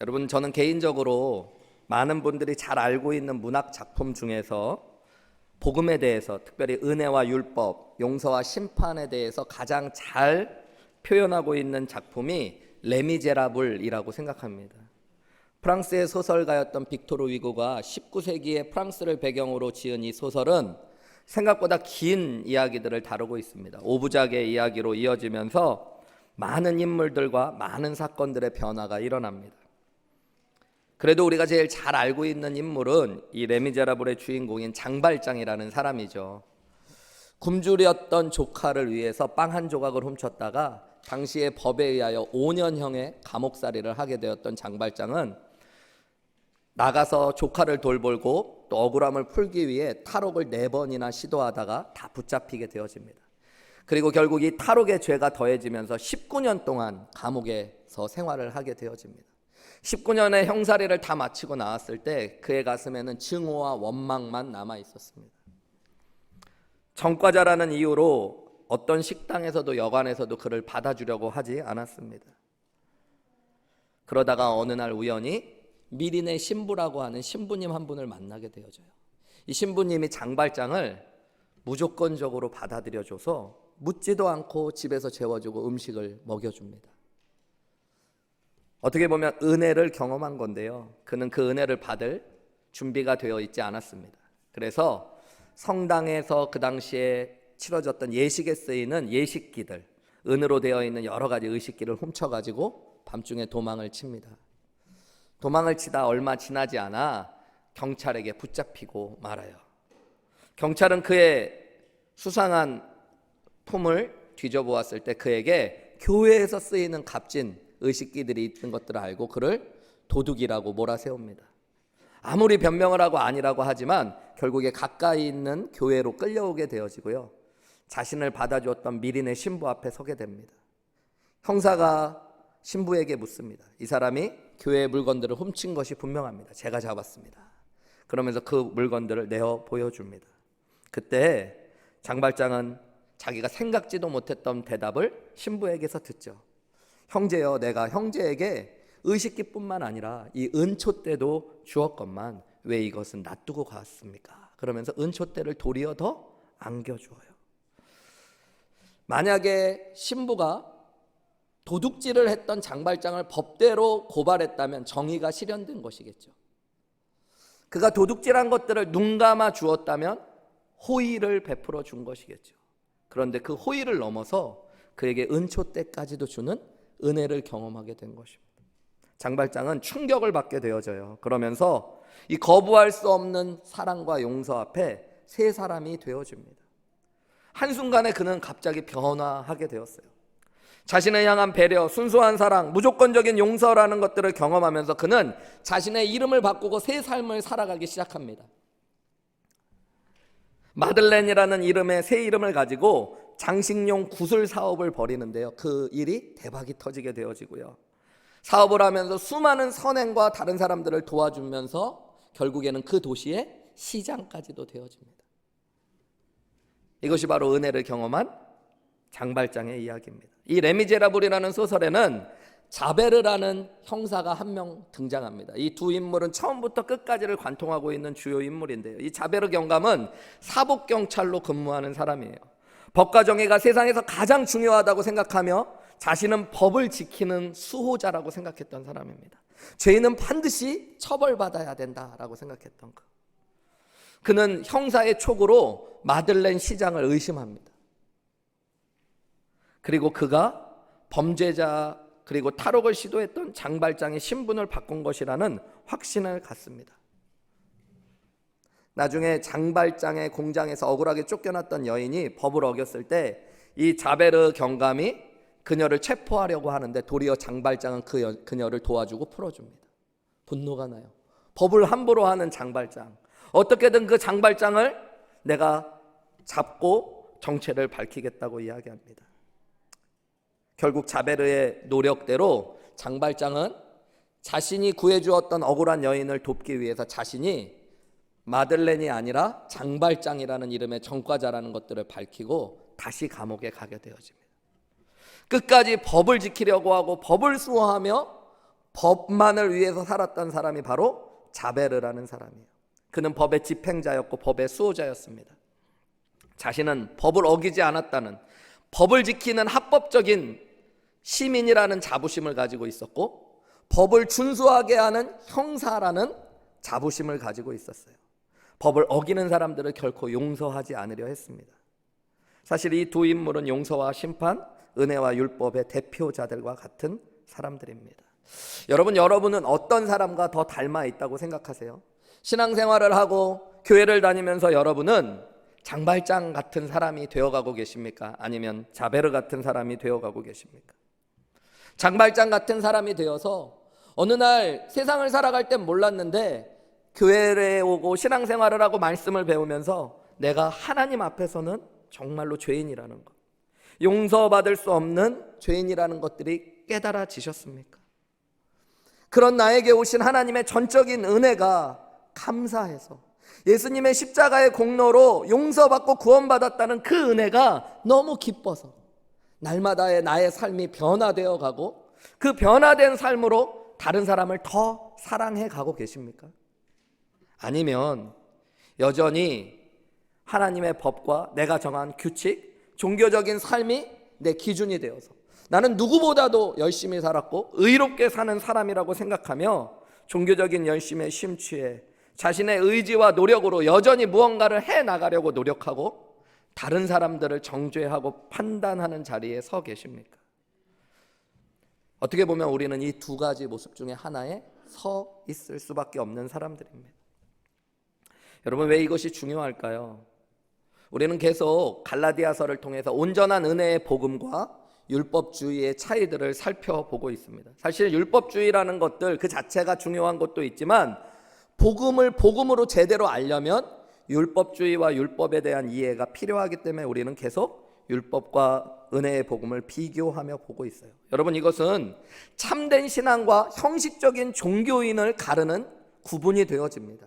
여러분, 저는 개인적으로 많은 분들이 잘 알고 있는 문학 작품 중에서 복음에 대해서, 특별히 은혜와 율법, 용서와 심판에 대해서 가장 잘 표현하고 있는 작품이 레미제라블이라고 생각합니다. 프랑스의 소설가였던 빅토르 위고가 19세기의 프랑스를 배경으로 지은 이 소설은 생각보다 긴 이야기들을 다루고 있습니다. 5부작의 이야기로 이어지면서 많은 인물들과 많은 사건들의 변화가 일어납니다. 그래도 우리가 제일 잘 알고 있는 인물은 이 레미제라블의 주인공인 장발장이라는 사람이죠. 굶주렸던 조카를 위해서 빵 한 조각을 훔쳤다가 당시의 법에 의하여 5년형의 감옥살이를 하게 되었던 장발장은 나가서 조카를 돌보고 또 억울함을 풀기 위해 탈옥을 4번이나 시도하다가 다 붙잡히게 되어집니다. 그리고 결국 이 탈옥의 죄가 더해지면서 19년 동안 감옥에서 생활을 하게 되어집니다. 19년의 형살이를 다 마치고 나왔을 때 그의 가슴에는 증오와 원망만 남아 있었습니다. 전과자라는 이유로 어떤 식당에서도 여관에서도 그를 받아주려고 하지 않았습니다. 그러다가 어느 날 우연히 미린의 신부라고 하는 신부님 한 분을 만나게 되어져요. 이 신부님이 장발장을 무조건적으로 받아들여줘서 묻지도 않고 집에서 재워주고 음식을 먹여줍니다. 어떻게 보면 은혜를 경험한 건데요, 그는 그 은혜를 받을 준비가 되어 있지 않았습니다. 그래서 성당에서 그 당시에 치러졌던 예식에 쓰이는 예식기들, 은으로 되어 있는 여러 가지 의식기를 훔쳐가지고 밤중에 도망을 칩니다. 도망을 치다 얼마 지나지 않아 경찰에게 붙잡히고 말아요. 경찰은 그의 수상한 품을 뒤져보았을 때 그에게 교회에서 쓰이는 값진 의식기들이 있는 것들을 알고 그를 도둑이라고 몰아세웁니다. 아무리 변명을 하고 아니라고 하지만 결국에 가까이 있는 교회로 끌려오게 되어지고요, 자신을 받아주었던 미린의 신부 앞에 서게 됩니다. 형사가 신부에게 묻습니다. 이 사람이 교회의 물건들을 훔친 것이 분명합니다. 제가 잡았습니다. 그러면서 그 물건들을 내어 보여줍니다. 그때 장발장은 자기가 생각지도 못했던 대답을 신부에게서 듣죠. 형제여, 내가 형제에게 의식기뿐만 아니라 이 은촛대도 주었건만 왜 이것은 놔두고 갔습니까? 그러면서 은촛대를 도리어 더 안겨주어요. 만약에 신부가 도둑질을 했던 장발장을 법대로 고발했다면 정의가 실현된 것이겠죠. 그가 도둑질한 것들을 눈감아 주었다면 호의를 베풀어 준 것이겠죠. 그런데 그 호의를 넘어서 그에게 은촛대까지도 주는 은혜를 경험하게 된 것입니다. 장발장은 충격을 받게 되어져요. 그러면서 이 거부할 수 없는 사랑과 용서 앞에 새 사람이 되어집니다. 한순간에 그는 갑자기 변화하게 되었어요. 자신을 향한 배려, 순수한 사랑, 무조건적인 용서라는 것들을 경험하면서 그는 자신의 이름을 바꾸고 새 삶을 살아가기 시작합니다. 마들렌이라는 이름의 새 이름을 가지고 장식용 구슬 사업을 벌이는데요, 그 일이 대박이 터지게 되어지고요, 사업을 하면서 수많은 선행과 다른 사람들을 도와주면서 결국에는 그 도시의 시장까지도 되어집니다. 이것이 바로 은혜를 경험한 장발장의 이야기입니다. 이 레미제라블이라는 소설에는 자베르라는 형사가 한 명 등장합니다. 이 두 인물은 처음부터 끝까지를 관통하고 있는 주요 인물인데요, 이 자베르 경감은 사복경찰로 근무하는 사람이에요. 법과 정의가 세상에서 가장 중요하다고 생각하며 자신은 법을 지키는 수호자라고 생각했던 사람입니다. 죄인은 반드시 처벌받아야 된다라고 생각했던 것. 그는 형사의 촉으로 마들렌 시장을 의심합니다. 그리고 그가 범죄자 그리고 탈옥을 시도했던 장발장의 신분을 바꾼 것이라는 확신을 갖습니다. 나중에 장발장의 공장에서 억울하게 쫓겨났던 여인이 법을 어겼을 때 이 자베르 경감이 그녀를 체포하려고 하는데 도리어 장발장은 그녀를 도와주고 풀어줍니다. 분노가 나요. 법을 함부로 하는 장발장, 어떻게든 그 장발장을 내가 잡고 정체를 밝히겠다고 이야기합니다. 결국 자베르의 노력대로 장발장은 자신이 구해주었던 억울한 여인을 돕기 위해서 자신이 마들렌이 아니라 장발장이라는 이름의 전과자라는 것들을 밝히고 다시 감옥에 가게 되어집니다. 끝까지 법을 지키려고 하고 법을 수호하며 법만을 위해서 살았던 사람이 바로 자베르라는 사람이에요. 그는 법의 집행자였고 법의 수호자였습니다. 자신은 법을 어기지 않았다는, 법을 지키는 합법적인 시민이라는 자부심을 가지고 있었고, 법을 준수하게 하는 형사라는 자부심을 가지고 있었어요. 법을 어기는 사람들을 결코 용서하지 않으려 했습니다. 사실 이 두 인물은 용서와 심판, 은혜와 율법의 대표자들과 같은 사람들입니다. 여러분은 어떤 사람과 더 닮아 있다고 생각하세요? 신앙생활을 하고 교회를 다니면서 여러분은 장발장 같은 사람이 되어가고 계십니까? 아니면 자베르 같은 사람이 되어가고 계십니까? 장발장 같은 사람이 되어서 어느 날 세상을 살아갈 땐 몰랐는데 교회에 오고 신앙생활을 하고 말씀을 배우면서 내가 하나님 앞에서는 정말로 죄인이라는 것, 용서받을 수 없는 죄인이라는 것들이 깨달아지셨습니까? 그런 나에게 오신 하나님의 전적인 은혜가 감사해서 예수님의 십자가의 공로로 용서받고 구원받았다는 그 은혜가 너무 기뻐서 날마다의 나의 삶이 변화되어 가고 그 변화된 삶으로 다른 사람을 더 사랑해 가고 계십니까? 아니면 여전히 하나님의 법과 내가 정한 규칙, 종교적인 삶이 내 기준이 되어서 나는 누구보다도 열심히 살았고 의롭게 사는 사람이라고 생각하며 종교적인 열심에 심취해 자신의 의지와 노력으로 여전히 무언가를 해나가려고 노력하고 다른 사람들을 정죄하고 판단하는 자리에 서 계십니까? 어떻게 보면 우리는 이 두 가지 모습 중에 하나에 서 있을 수밖에 없는 사람들입니다. 여러분, 왜 이것이 중요할까요? 우리는 계속 갈라디아서를 통해서 온전한 은혜의 복음과 율법주의의 차이들을 살펴보고 있습니다. 사실 율법주의라는 것들 그 자체가 중요한 것도 있지만 복음을 복음으로 제대로 알려면 율법주의와 율법에 대한 이해가 필요하기 때문에 우리는 계속 율법과 은혜의 복음을 비교하며 보고 있어요. 여러분, 이것은 참된 신앙과 형식적인 종교인을 가르는 구분이 되어집니다.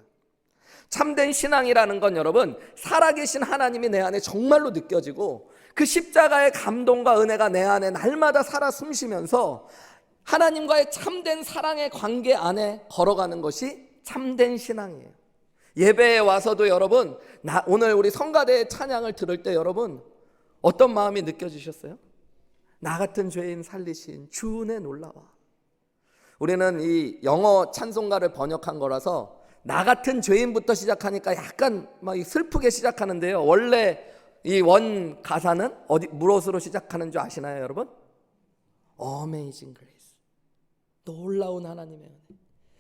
참된 신앙이라는 건 여러분, 살아계신 하나님이 내 안에 정말로 느껴지고 그 십자가의 감동과 은혜가 내 안에 날마다 살아 숨쉬면서 하나님과의 참된 사랑의 관계 안에 걸어가는 것이 참된 신앙이에요. 예배에 와서도 여러분, 오늘 우리 성가대의 찬양을 들을 때 여러분 어떤 마음이 느껴지셨어요? 나 같은 죄인 살리신 주 내 놀라와. 우리는 이 영어 찬송가를 번역한 거라서 나 같은 죄인부터 시작하니까 약간 막 슬프게 시작하는데요. 원래 이 원 가사는 무엇으로 시작하는 줄 아시나요, 여러분? Amazing Grace. 놀라운 하나님의 은혜.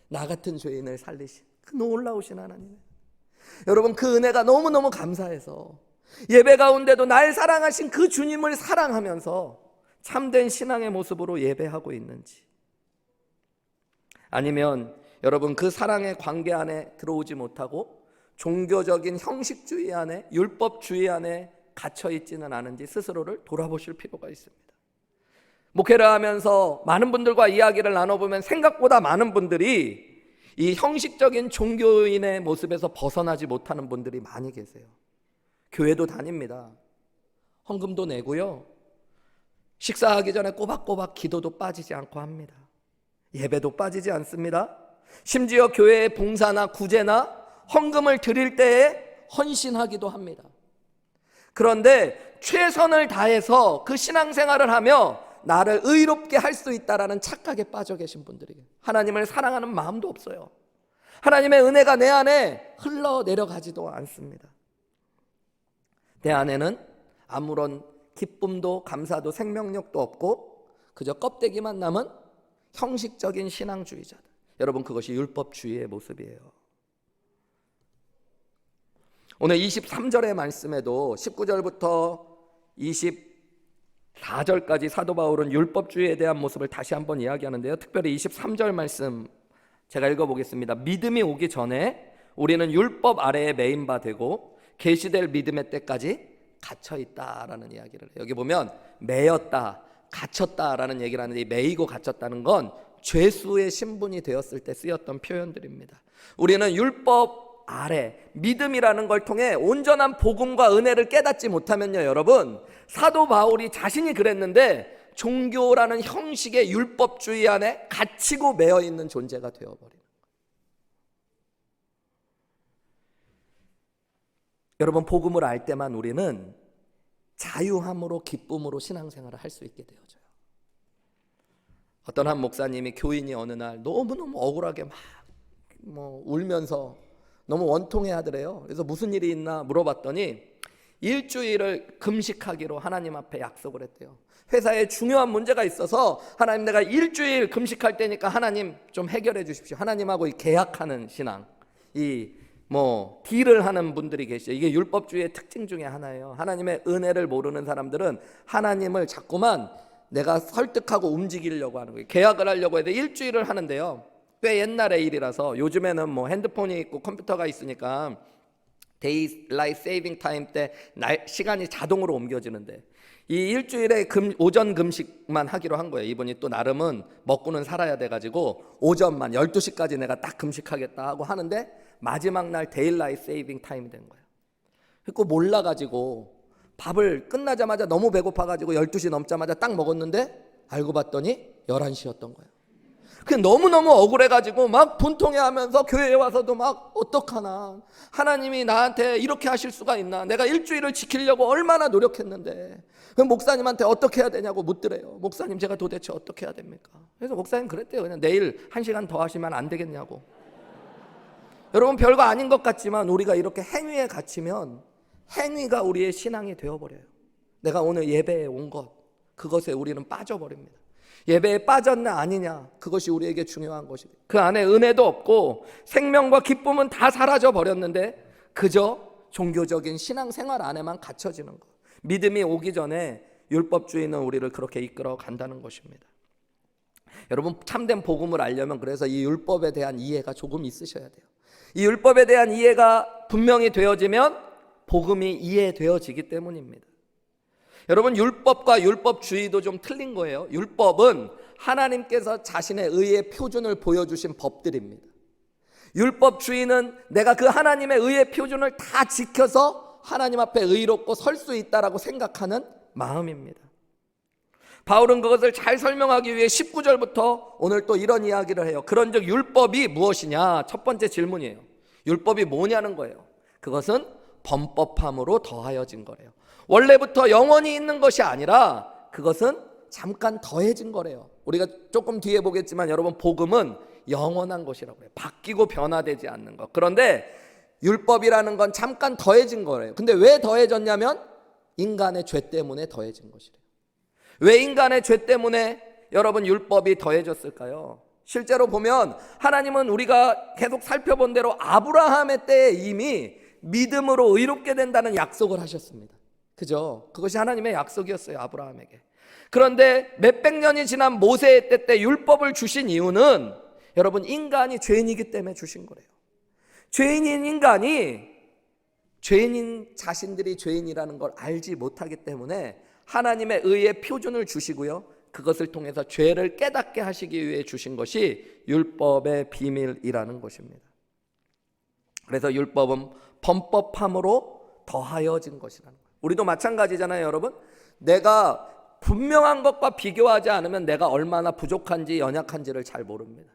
나 같은 죄인을 살리신 그 놀라우신 하나님. 여러분, 그 은혜가 너무너무 감사해서 예배 가운데도 날 사랑하신 그 주님을 사랑하면서 참된 신앙의 모습으로 예배하고 있는지, 아니면 여러분 그 사랑의 관계 안에 들어오지 못하고 종교적인 형식주의 안에, 율법주의 안에 갇혀 있지는 않은지 스스로를 돌아보실 필요가 있습니다. 목회를 하면서 많은 분들과 이야기를 나눠보면 생각보다 많은 분들이 이 형식적인 종교인의 모습에서 벗어나지 못하는 분들이 많이 계세요. 교회도 다닙니다. 헌금도 내고요. 식사하기 전에 꼬박꼬박 기도도 빠지지 않고 합니다. 예배도 빠지지 않습니다. 심지어 교회의 봉사나 구제나 헌금을 드릴 때에 헌신하기도 합니다. 그런데 최선을 다해서 그 신앙생활을 하며 나를 의롭게 할 수 있다라는 착각에 빠져 계신 분들이, 하나님을 사랑하는 마음도 없어요. 하나님의 은혜가 내 안에 흘러내려가지도 않습니다. 내 안에는 아무런 기쁨도 감사도 생명력도 없고 그저 껍데기만 남은 형식적인 신앙주의자들. 여러분, 그것이 율법주의의 모습이에요. 오늘 23절의 말씀에도 19절부터 24절까지 사도 바울은 율법주의에 대한 모습을 다시 한번 이야기하는데요. 특별히 23절 말씀 제가 읽어보겠습니다. 믿음이 오기 전에 우리는 율법 아래에 매인 바 되고 계시될 믿음의 때까지 갇혀있다라는 이야기를 해요. 여기 보면 매였다, 갇혔다라는 얘기를 하는데, 이 매이고 갇혔다는 건 죄수의 신분이 되었을 때 쓰였던 표현들입니다. 우리는 율법 아래 믿음이라는 걸 통해 온전한 복음과 은혜를 깨닫지 못하면요, 여러분, 사도 바울이 자신이 그랬는데 종교라는 형식의 율법주의 안에 갇히고 매여 있는 존재가 되어버리는. 여러분, 복음을 알 때만 우리는 자유함으로 기쁨으로 신앙생활을 할 수 있게 되어져요. 어떤 한 목사님이 교인이 어느 날 너무너무 억울하게 막 울면서 너무 원통해 하더래요. 그래서 무슨 일이 있나 물어봤더니 일주일을 금식하기로 하나님 앞에 약속을 했대요. 회사에 중요한 문제가 있어서 하나님, 내가 일주일 금식할 테니까 하나님 좀 해결해 주십시오. 하나님하고 이 계약하는 신앙, 딜을 하는 분들이 계시죠. 이게 율법주의의 특징 중에 하나예요. 하나님의 은혜를 모르는 사람들은 하나님을 자꾸만 내가 설득하고 움직이려고 하는 거예요. 계약을 하려고 해도 일주일을 하는데요. 꽤 옛날의 일이라서, 요즘에는 핸드폰이 있고 컴퓨터가 있으니까 데일라이트 세이빙 타임 때 시간이 자동으로 옮겨지는데, 이 일주일에 오전 금식만 하기로 한 거예요. 이분이 또 나름은 먹고는 살아야 돼가지고 오전만 12시까지 내가 딱 금식하겠다 하고 하는데, 마지막 날 데일라이트 세이빙 타임이 된 거예요. 그거 몰라가지고 밥을 끝나자마자 너무 배고파가지고 12시 넘자마자 딱 먹었는데 알고 봤더니 11시였던 거예요. 그게 너무너무 억울해가지고 막 분통해하면서 교회에 와서도 막 어떡하나, 하나님이 나한테 이렇게 하실 수가 있나, 내가 일주일을 지키려고 얼마나 노력했는데. 목사님한테 어떻게 해야 되냐고 묻더래요. 목사님, 제가 도대체 어떻게 해야 됩니까? 그래서 목사님 그랬대요. 그냥 내일 1시간 더 하시면 안 되겠냐고. 여러분, 별거 아닌 것 같지만 우리가 이렇게 행위에 갇히면 행위가 우리의 신앙이 되어버려요. 내가 오늘 예배에 온 것, 그것에 우리는 빠져버립니다. 예배에 빠졌냐 아니냐, 그것이 우리에게 중요한 것이고, 그 안에 은혜도 없고 생명과 기쁨은 다 사라져 버렸는데 그저 종교적인 신앙생활 안에만 갇혀지는 것. 믿음이 오기 전에 율법주의는 우리를 그렇게 이끌어 간다는 것입니다. 여러분, 참된 복음을 알려면 그래서 이 율법에 대한 이해가 조금 있으셔야 돼요. 이 율법에 대한 이해가 분명히 되어지면 복음이 이해되어지기 때문입니다. 여러분, 율법과 율법주의도 좀 틀린 거예요. 율법은 하나님께서 자신의 의의 표준을 보여주신 법들입니다. 율법주의는 내가 그 하나님의 의의 표준을 다 지켜서 하나님 앞에 의롭고 설 수 있다라고 생각하는 마음입니다. 바울은 그것을 잘 설명하기 위해 19절부터 오늘 또 이런 이야기를 해요. 그런즉 율법이 무엇이냐? 첫 번째 질문이에요. 율법이 뭐냐는 거예요. 그것은 범법함으로 더하여진 거래요. 원래부터 영원히 있는 것이 아니라 그것은 잠깐 더해진 거래요. 우리가 조금 뒤에 보겠지만 여러분, 복음은 영원한 것이라고 해요. 바뀌고 변화되지 않는 것. 그런데 율법이라는 건 잠깐 더해진 거래요. 근데 왜 더해졌냐면 인간의 죄 때문에 더해진 것이래요. 왜 인간의 죄 때문에 여러분 율법이 더해졌을까요? 실제로 보면 하나님은 우리가 계속 살펴본 대로 아브라함의 때에 이미 믿음으로 의롭게 된다는 약속을 하셨습니다. 그죠? 그것이 하나님의 약속이었어요, 아브라함에게. 그런데 몇백 년이 지난 모세의 때 율법을 주신 이유는 여러분, 인간이 죄인이기 때문에 주신 거래요. 죄인인 인간이 죄인인 자신들이 죄인이라는 걸 알지 못하기 때문에 하나님의 의의 표준을 주시고요, 그것을 통해서 죄를 깨닫게 하시기 위해 주신 것이 율법의 비밀이라는 것입니다. 그래서 율법은 범법함으로 더하여진 것이라는 거예요. 우리도 마찬가지잖아요, 여러분. 내가 분명한 것과 비교하지 않으면 내가 얼마나 부족한지 연약한지를 잘 모릅니다.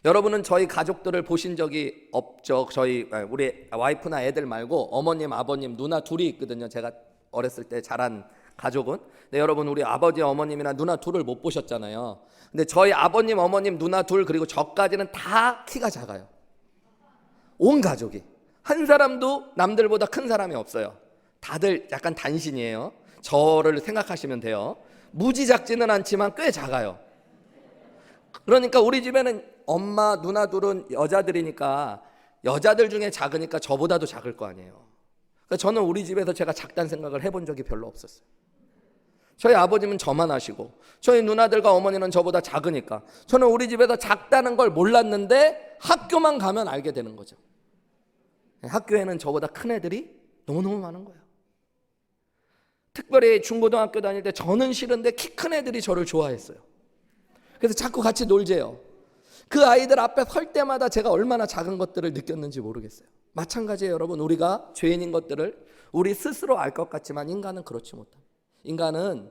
여러분은 저희 가족들을 보신 적이 없죠. 우리 와이프나 애들 말고 어머님, 아버님, 누나 둘이 있거든요. 제가 어렸을 때 자란 가족은. 근데 여러분, 우리 아버지, 어머님이나 누나 둘을 못 보셨잖아요. 근데 저희 아버님, 어머님, 누나 둘, 그리고 저까지는 다 키가 작아요. 온 가족이. 한 사람도 남들보다 큰 사람이 없어요. 다들 약간 단신이에요. 저를 생각하시면 돼요. 무지 작지는 않지만 꽤 작아요. 그러니까 우리 집에는 엄마, 누나 둘은 여자들이니까 여자들 중에 작으니까 저보다도 작을 거 아니에요. 그러니까 저는 우리 집에서 제가 작다는 생각을 해본 적이 별로 없었어요. 저희 아버님은 저만 하시고 저희 누나들과 어머니는 저보다 작으니까 저는 우리 집에서 작다는 걸 몰랐는데 학교만 가면 알게 되는 거죠. 학교에는 저보다 큰 애들이 너무너무 많은 거예요. 특별히 중고등학교 다닐 때 저는 싫은데 키 큰 애들이 저를 좋아했어요. 그래서 자꾸 같이 놀재요. 그 아이들 앞에 설 때마다 제가 얼마나 작은 것들을 느꼈는지 모르겠어요. 마찬가지예요, 여러분. 우리가 죄인인 것들을 우리 스스로 알 것 같지만 인간은 그렇지 못합니다. 인간은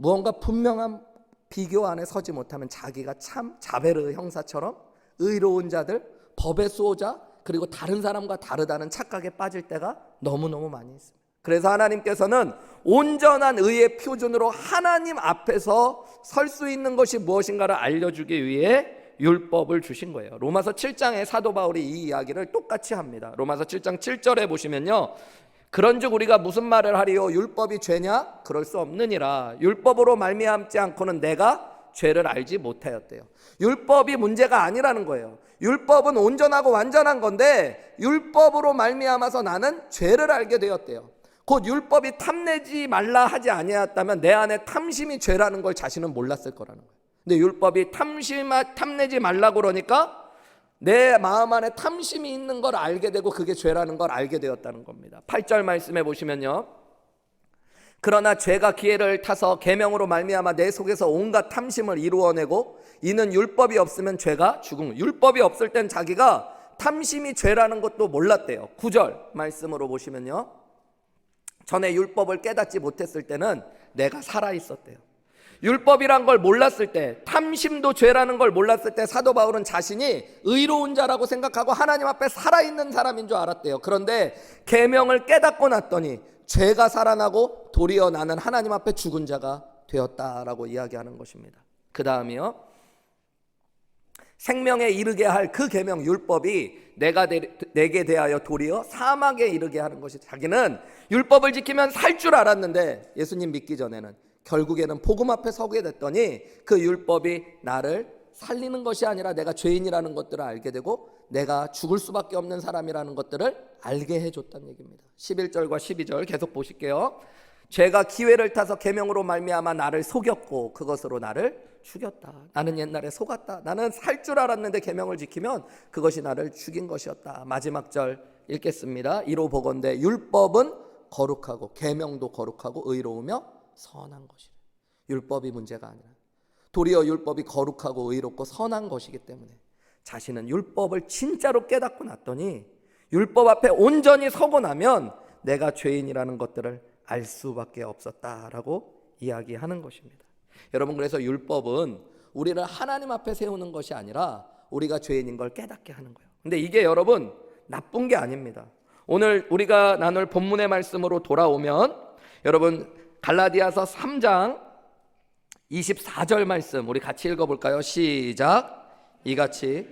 무언가 분명한 비교 안에 서지 못하면 자기가 참 자베르 형사처럼 의로운 자들, 법의 수호자, 그리고 다른 사람과 다르다는 착각에 빠질 때가 너무너무 많이 있습니다. 그래서 하나님께서는 온전한 의의 표준으로 하나님 앞에서 설 수 있는 것이 무엇인가를 알려주기 위해 율법을 주신 거예요. 로마서 7장에 사도 바울이 이 이야기를 똑같이 합니다. 로마서 7장 7절에 보시면요, 그런즉 우리가 무슨 말을 하리요? 율법이 죄냐? 그럴 수 없느니라. 율법으로 말미암지 않고는 내가 죄를 알지 못하였대요. 율법이 문제가 아니라는 거예요. 율법은 온전하고 완전한 건데 율법으로 말미암아서 나는 죄를 알게 되었대요. 곧 율법이 탐내지 말라 하지 아니하였다면 내 안에 탐심이 죄라는 걸 자신은 몰랐을 거라는 거예요. 근데 율법이 탐내지 말라고 그러니까 내 마음 안에 탐심이 있는 걸 알게 되고 그게 죄라는 걸 알게 되었다는 겁니다. 8절 말씀해 보시면요, 그러나 죄가 기회를 타서 계명으로 말미암아 내 속에서 온갖 탐심을 이루어내고 이는 율법이 없으면 죄가 죽은, 율법이 없을 땐 자기가 탐심이 죄라는 것도 몰랐대요. 9절 말씀으로 보시면요, 전에 율법을 깨닫지 못했을 때는 내가 살아있었대요. 율법이란 걸 몰랐을 때, 탐심도 죄라는 걸 몰랐을 때 사도 바울은 자신이 의로운 자라고 생각하고 하나님 앞에 살아있는 사람인 줄 알았대요. 그런데 계명을 깨닫고 났더니 죄가 살아나고 도리어 나는 하나님 앞에 죽은 자가 되었다라고 이야기하는 것입니다. 그 다음이요, 생명에 이르게 할 그 계명 율법이 내게 대하여 도리어 사망에 이르게 하는 것이, 자기는 율법을 지키면 살 줄 알았는데 예수님 믿기 전에는 결국에는 복음 앞에 서게 됐더니 그 율법이 나를 살리는 것이 아니라 내가 죄인이라는 것들을 알게 되고 내가 죽을 수밖에 없는 사람이라는 것들을 알게 해줬다는 얘기입니다. 11절과 12절 계속 보실게요. 죄가 기회를 타서 계명으로 말미암아 나를 속였고 그것으로 나를 죽였다. 나는 옛날에 속았다. 나는 살 줄 알았는데 계명을 지키면 그것이 나를 죽인 것이었다. 마지막 절 읽겠습니다. 이로 보건대 율법은 거룩하고 계명도 거룩하고 의로우며 선한 것이라. 율법이 문제가 아니라 도리어 율법이 거룩하고 의롭고 선한 것이기 때문에 자신은 율법을 진짜로 깨닫고 났더니 율법 앞에 온전히 서고 나면 내가 죄인이라는 것들을 알 수밖에 없었다라고 이야기하는 것입니다. 여러분, 그래서 율법은 우리를 하나님 앞에 세우는 것이 아니라 우리가 죄인인 걸 깨닫게 하는 거예요. 근데 이게 여러분 나쁜 게 아닙니다. 오늘 우리가 나눌 본문의 말씀으로 돌아오면 여러분 갈라디아서 3장 24절 말씀 우리 같이 읽어볼까요? 시작. 이같이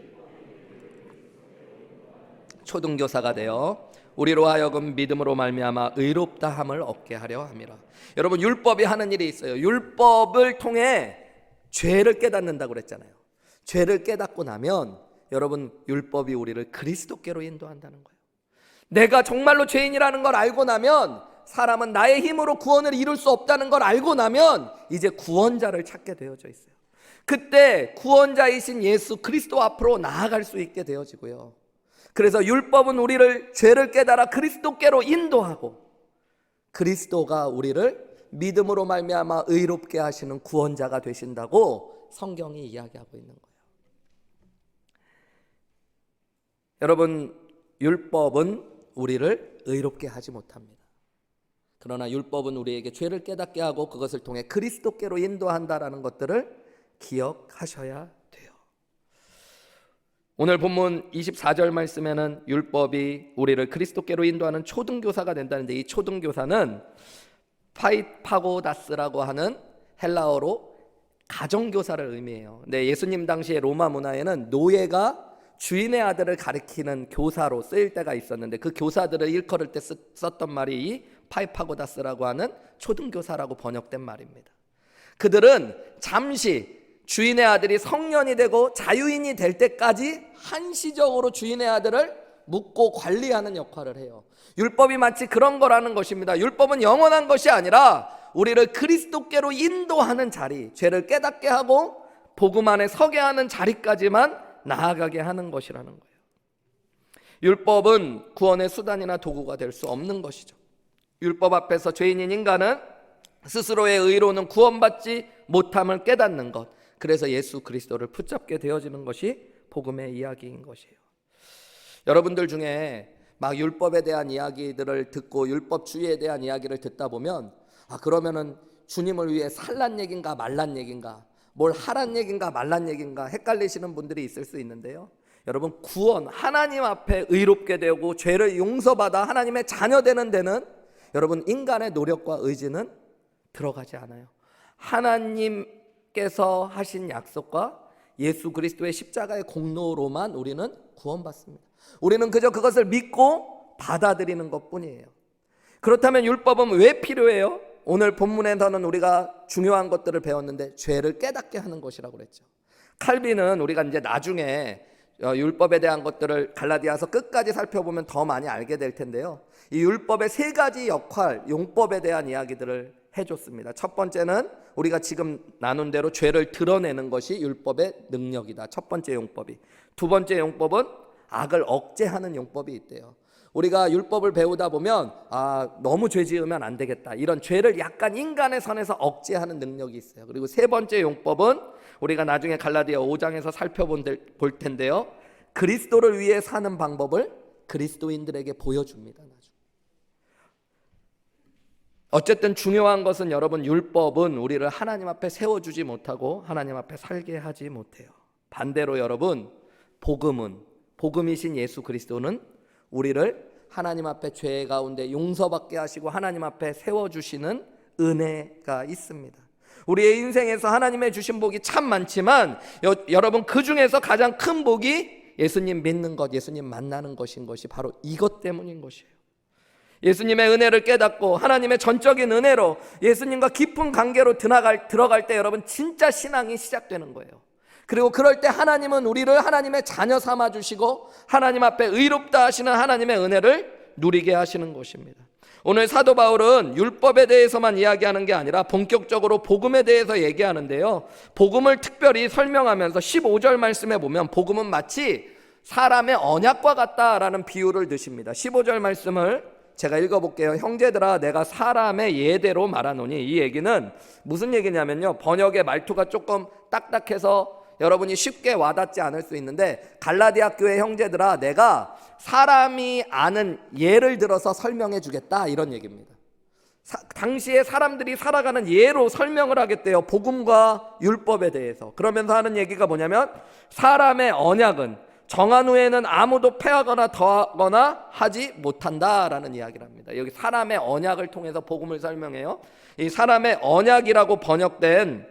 초등교사가 되어 우리로 하여금 믿음으로 말미암아 의롭다함을 얻게 하려 함이라. 여러분, 율법이 하는 일이 있어요. 율법을 통해 죄를 깨닫는다고 그랬잖아요. 죄를 깨닫고 나면 여러분 율법이 우리를 그리스도께로 인도한다는 거예요. 내가 정말로 죄인이라는 걸 알고 나면, 사람은 나의 힘으로 구원을 이룰 수 없다는 걸 알고 나면 이제 구원자를 찾게 되어져 있어요. 그때 구원자이신 예수 그리스도 앞으로 나아갈 수 있게 되어지고요. 그래서 율법은 우리를 죄를 깨달아 그리스도께로 인도하고 그리스도가 우리를 믿음으로 말미암아 의롭게 하시는 구원자가 되신다고 성경이 이야기하고 있는 거예요. 여러분, 율법은 우리를 의롭게 하지 못합니다. 그러나 율법은 우리에게 죄를 깨닫게 하고 그것을 통해 그리스도께로 인도한다라는 것들을 기억하셔야 돼요. 오늘 본문 24절 말씀에는 율법이 우리를 그리스도께로 인도하는 초등교사가 된다는데, 이 초등교사는 파이파고다스라고 하는 헬라어로 가정교사를 의미해요. 근데 예수님 당시의 로마 문화에는 노예가 주인의 아들을 가리키는 교사로 쓰일 때가 있었는데 그 교사들을 일컬을 때 썼던 말이 이 파이파고다스라고 하는 초등교사라고 번역된 말입니다. 그들은 잠시 주인의 아들이 성년이 되고 자유인이 될 때까지 한시적으로 주인의 아들을 묵고 관리하는 역할을 해요. 율법이 마치 그런 거라는 것입니다. 율법은 영원한 것이 아니라 우리를 그리스도께로 인도하는 자리, 죄를 깨닫게 하고 복음 안에 서게 하는 자리까지만 나아가게 하는 것이라는 거예요. 율법은 구원의 수단이나 도구가 될 수 없는 것이죠. 율법 앞에서 죄인인 인간은 스스로의 의로는 구원받지 못함을 깨닫는 것, 그래서 예수 그리스도를 붙잡게 되어지는 것이 복음의 이야기인 것이에요. 여러분들 중에 막 율법에 대한 이야기들을 듣고 율법주의에 대한 이야기를 듣다 보면 그러면은 주님을 위해 살란 얘긴가 말란 얘긴가, 뭘 하란 얘긴가 말란 얘긴가 헷갈리시는 분들이 있을 수 있는데요. 여러분, 구원, 하나님 앞에 의롭게 되고 죄를 용서받아 하나님의 자녀 되는 데는 여러분 인간의 노력과 의지는 들어가지 않아요. 하나님께서 하신 약속과 예수 그리스도의 십자가의 공로로만 우리는 구원받습니다. 우리는 그저 그것을 믿고 받아들이는 것뿐이에요. 그렇다면 율법은 왜 필요해요? 오늘 본문에서는 우리가 중요한 것들을 배웠는데 죄를 깨닫게 하는 것이라고 그랬죠. 칼빈은 우리가 이제 나중에 율법에 대한 것들을 갈라디아서 끝까지 살펴보면 더 많이 알게 될 텐데요. 이 율법의 세 가지 역할, 용법에 대한 이야기들을 해줬습니다. 첫 번째는 우리가 지금 나눈 대로 죄를 드러내는 것이 율법의 능력이다. 첫 번째 용법이. 두 번째 용법은 악을 억제하는 용법이 있대요. 우리가 율법을 배우다 보면 너무 죄 지으면 안 되겠다, 이런 죄를 약간 인간의 선에서 억제하는 능력이 있어요. 그리고 세 번째 용법은 우리가 나중에 갈라디아 5장에서 살펴볼 텐데요, 그리스도를 위해 사는 방법을 그리스도인들에게 보여줍니다. 어쨌든 중요한 것은 여러분, 율법은 우리를 하나님 앞에 세워주지 못하고 하나님 앞에 살게 하지 못해요. 반대로 여러분, 복음이신 예수 그리스도는 우리를 하나님 앞에 죄 가운데 용서받게 하시고 하나님 앞에 세워주시는 은혜가 있습니다. 우리의 인생에서 하나님의 주신 복이 참 많지만 여러분, 그 중에서 가장 큰 복이 예수님 믿는 것, 예수님 만나는 것인 것이 바로 이것 때문인 것이에요. 예수님의 은혜를 깨닫고 하나님의 전적인 은혜로 예수님과 깊은 관계로 들어갈 때 여러분, 진짜 신앙이 시작되는 거예요. 그리고 그럴 때 하나님은 우리를 하나님의 자녀 삼아 주시고 하나님 앞에 의롭다 하시는 하나님의 은혜를 누리게 하시는 것입니다. 오늘 사도 바울은 율법에 대해서만 이야기하는 게 아니라 본격적으로 복음에 대해서 얘기하는데요, 복음을 특별히 설명하면서 15절 말씀에 보면 복음은 마치 사람의 언약과 같다라는 비유를 드십니다. 15절 말씀을 제가 읽어볼게요. 형제들아, 내가 사람의 예대로 말하노니. 이 얘기는 무슨 얘기냐면요, 번역의 말투가 조금 딱딱해서 여러분이 쉽게 와닿지 않을 수 있는데, 갈라디아 교회 형제들아, 내가 사람이 아는 예를 들어서 설명해 주겠다, 이런 얘기입니다. 당시에 사람들이 살아가는 예로 설명을 하겠대요, 복음과 율법에 대해서. 그러면서 하는 얘기가 뭐냐면, 사람의 언약은 정한 후에는 아무도 패하거나 더하거나 하지 못한다라는 이야기를 합니다. 여기 사람의 언약을 통해서 복음을 설명해요. 이 사람의 언약이라고 번역된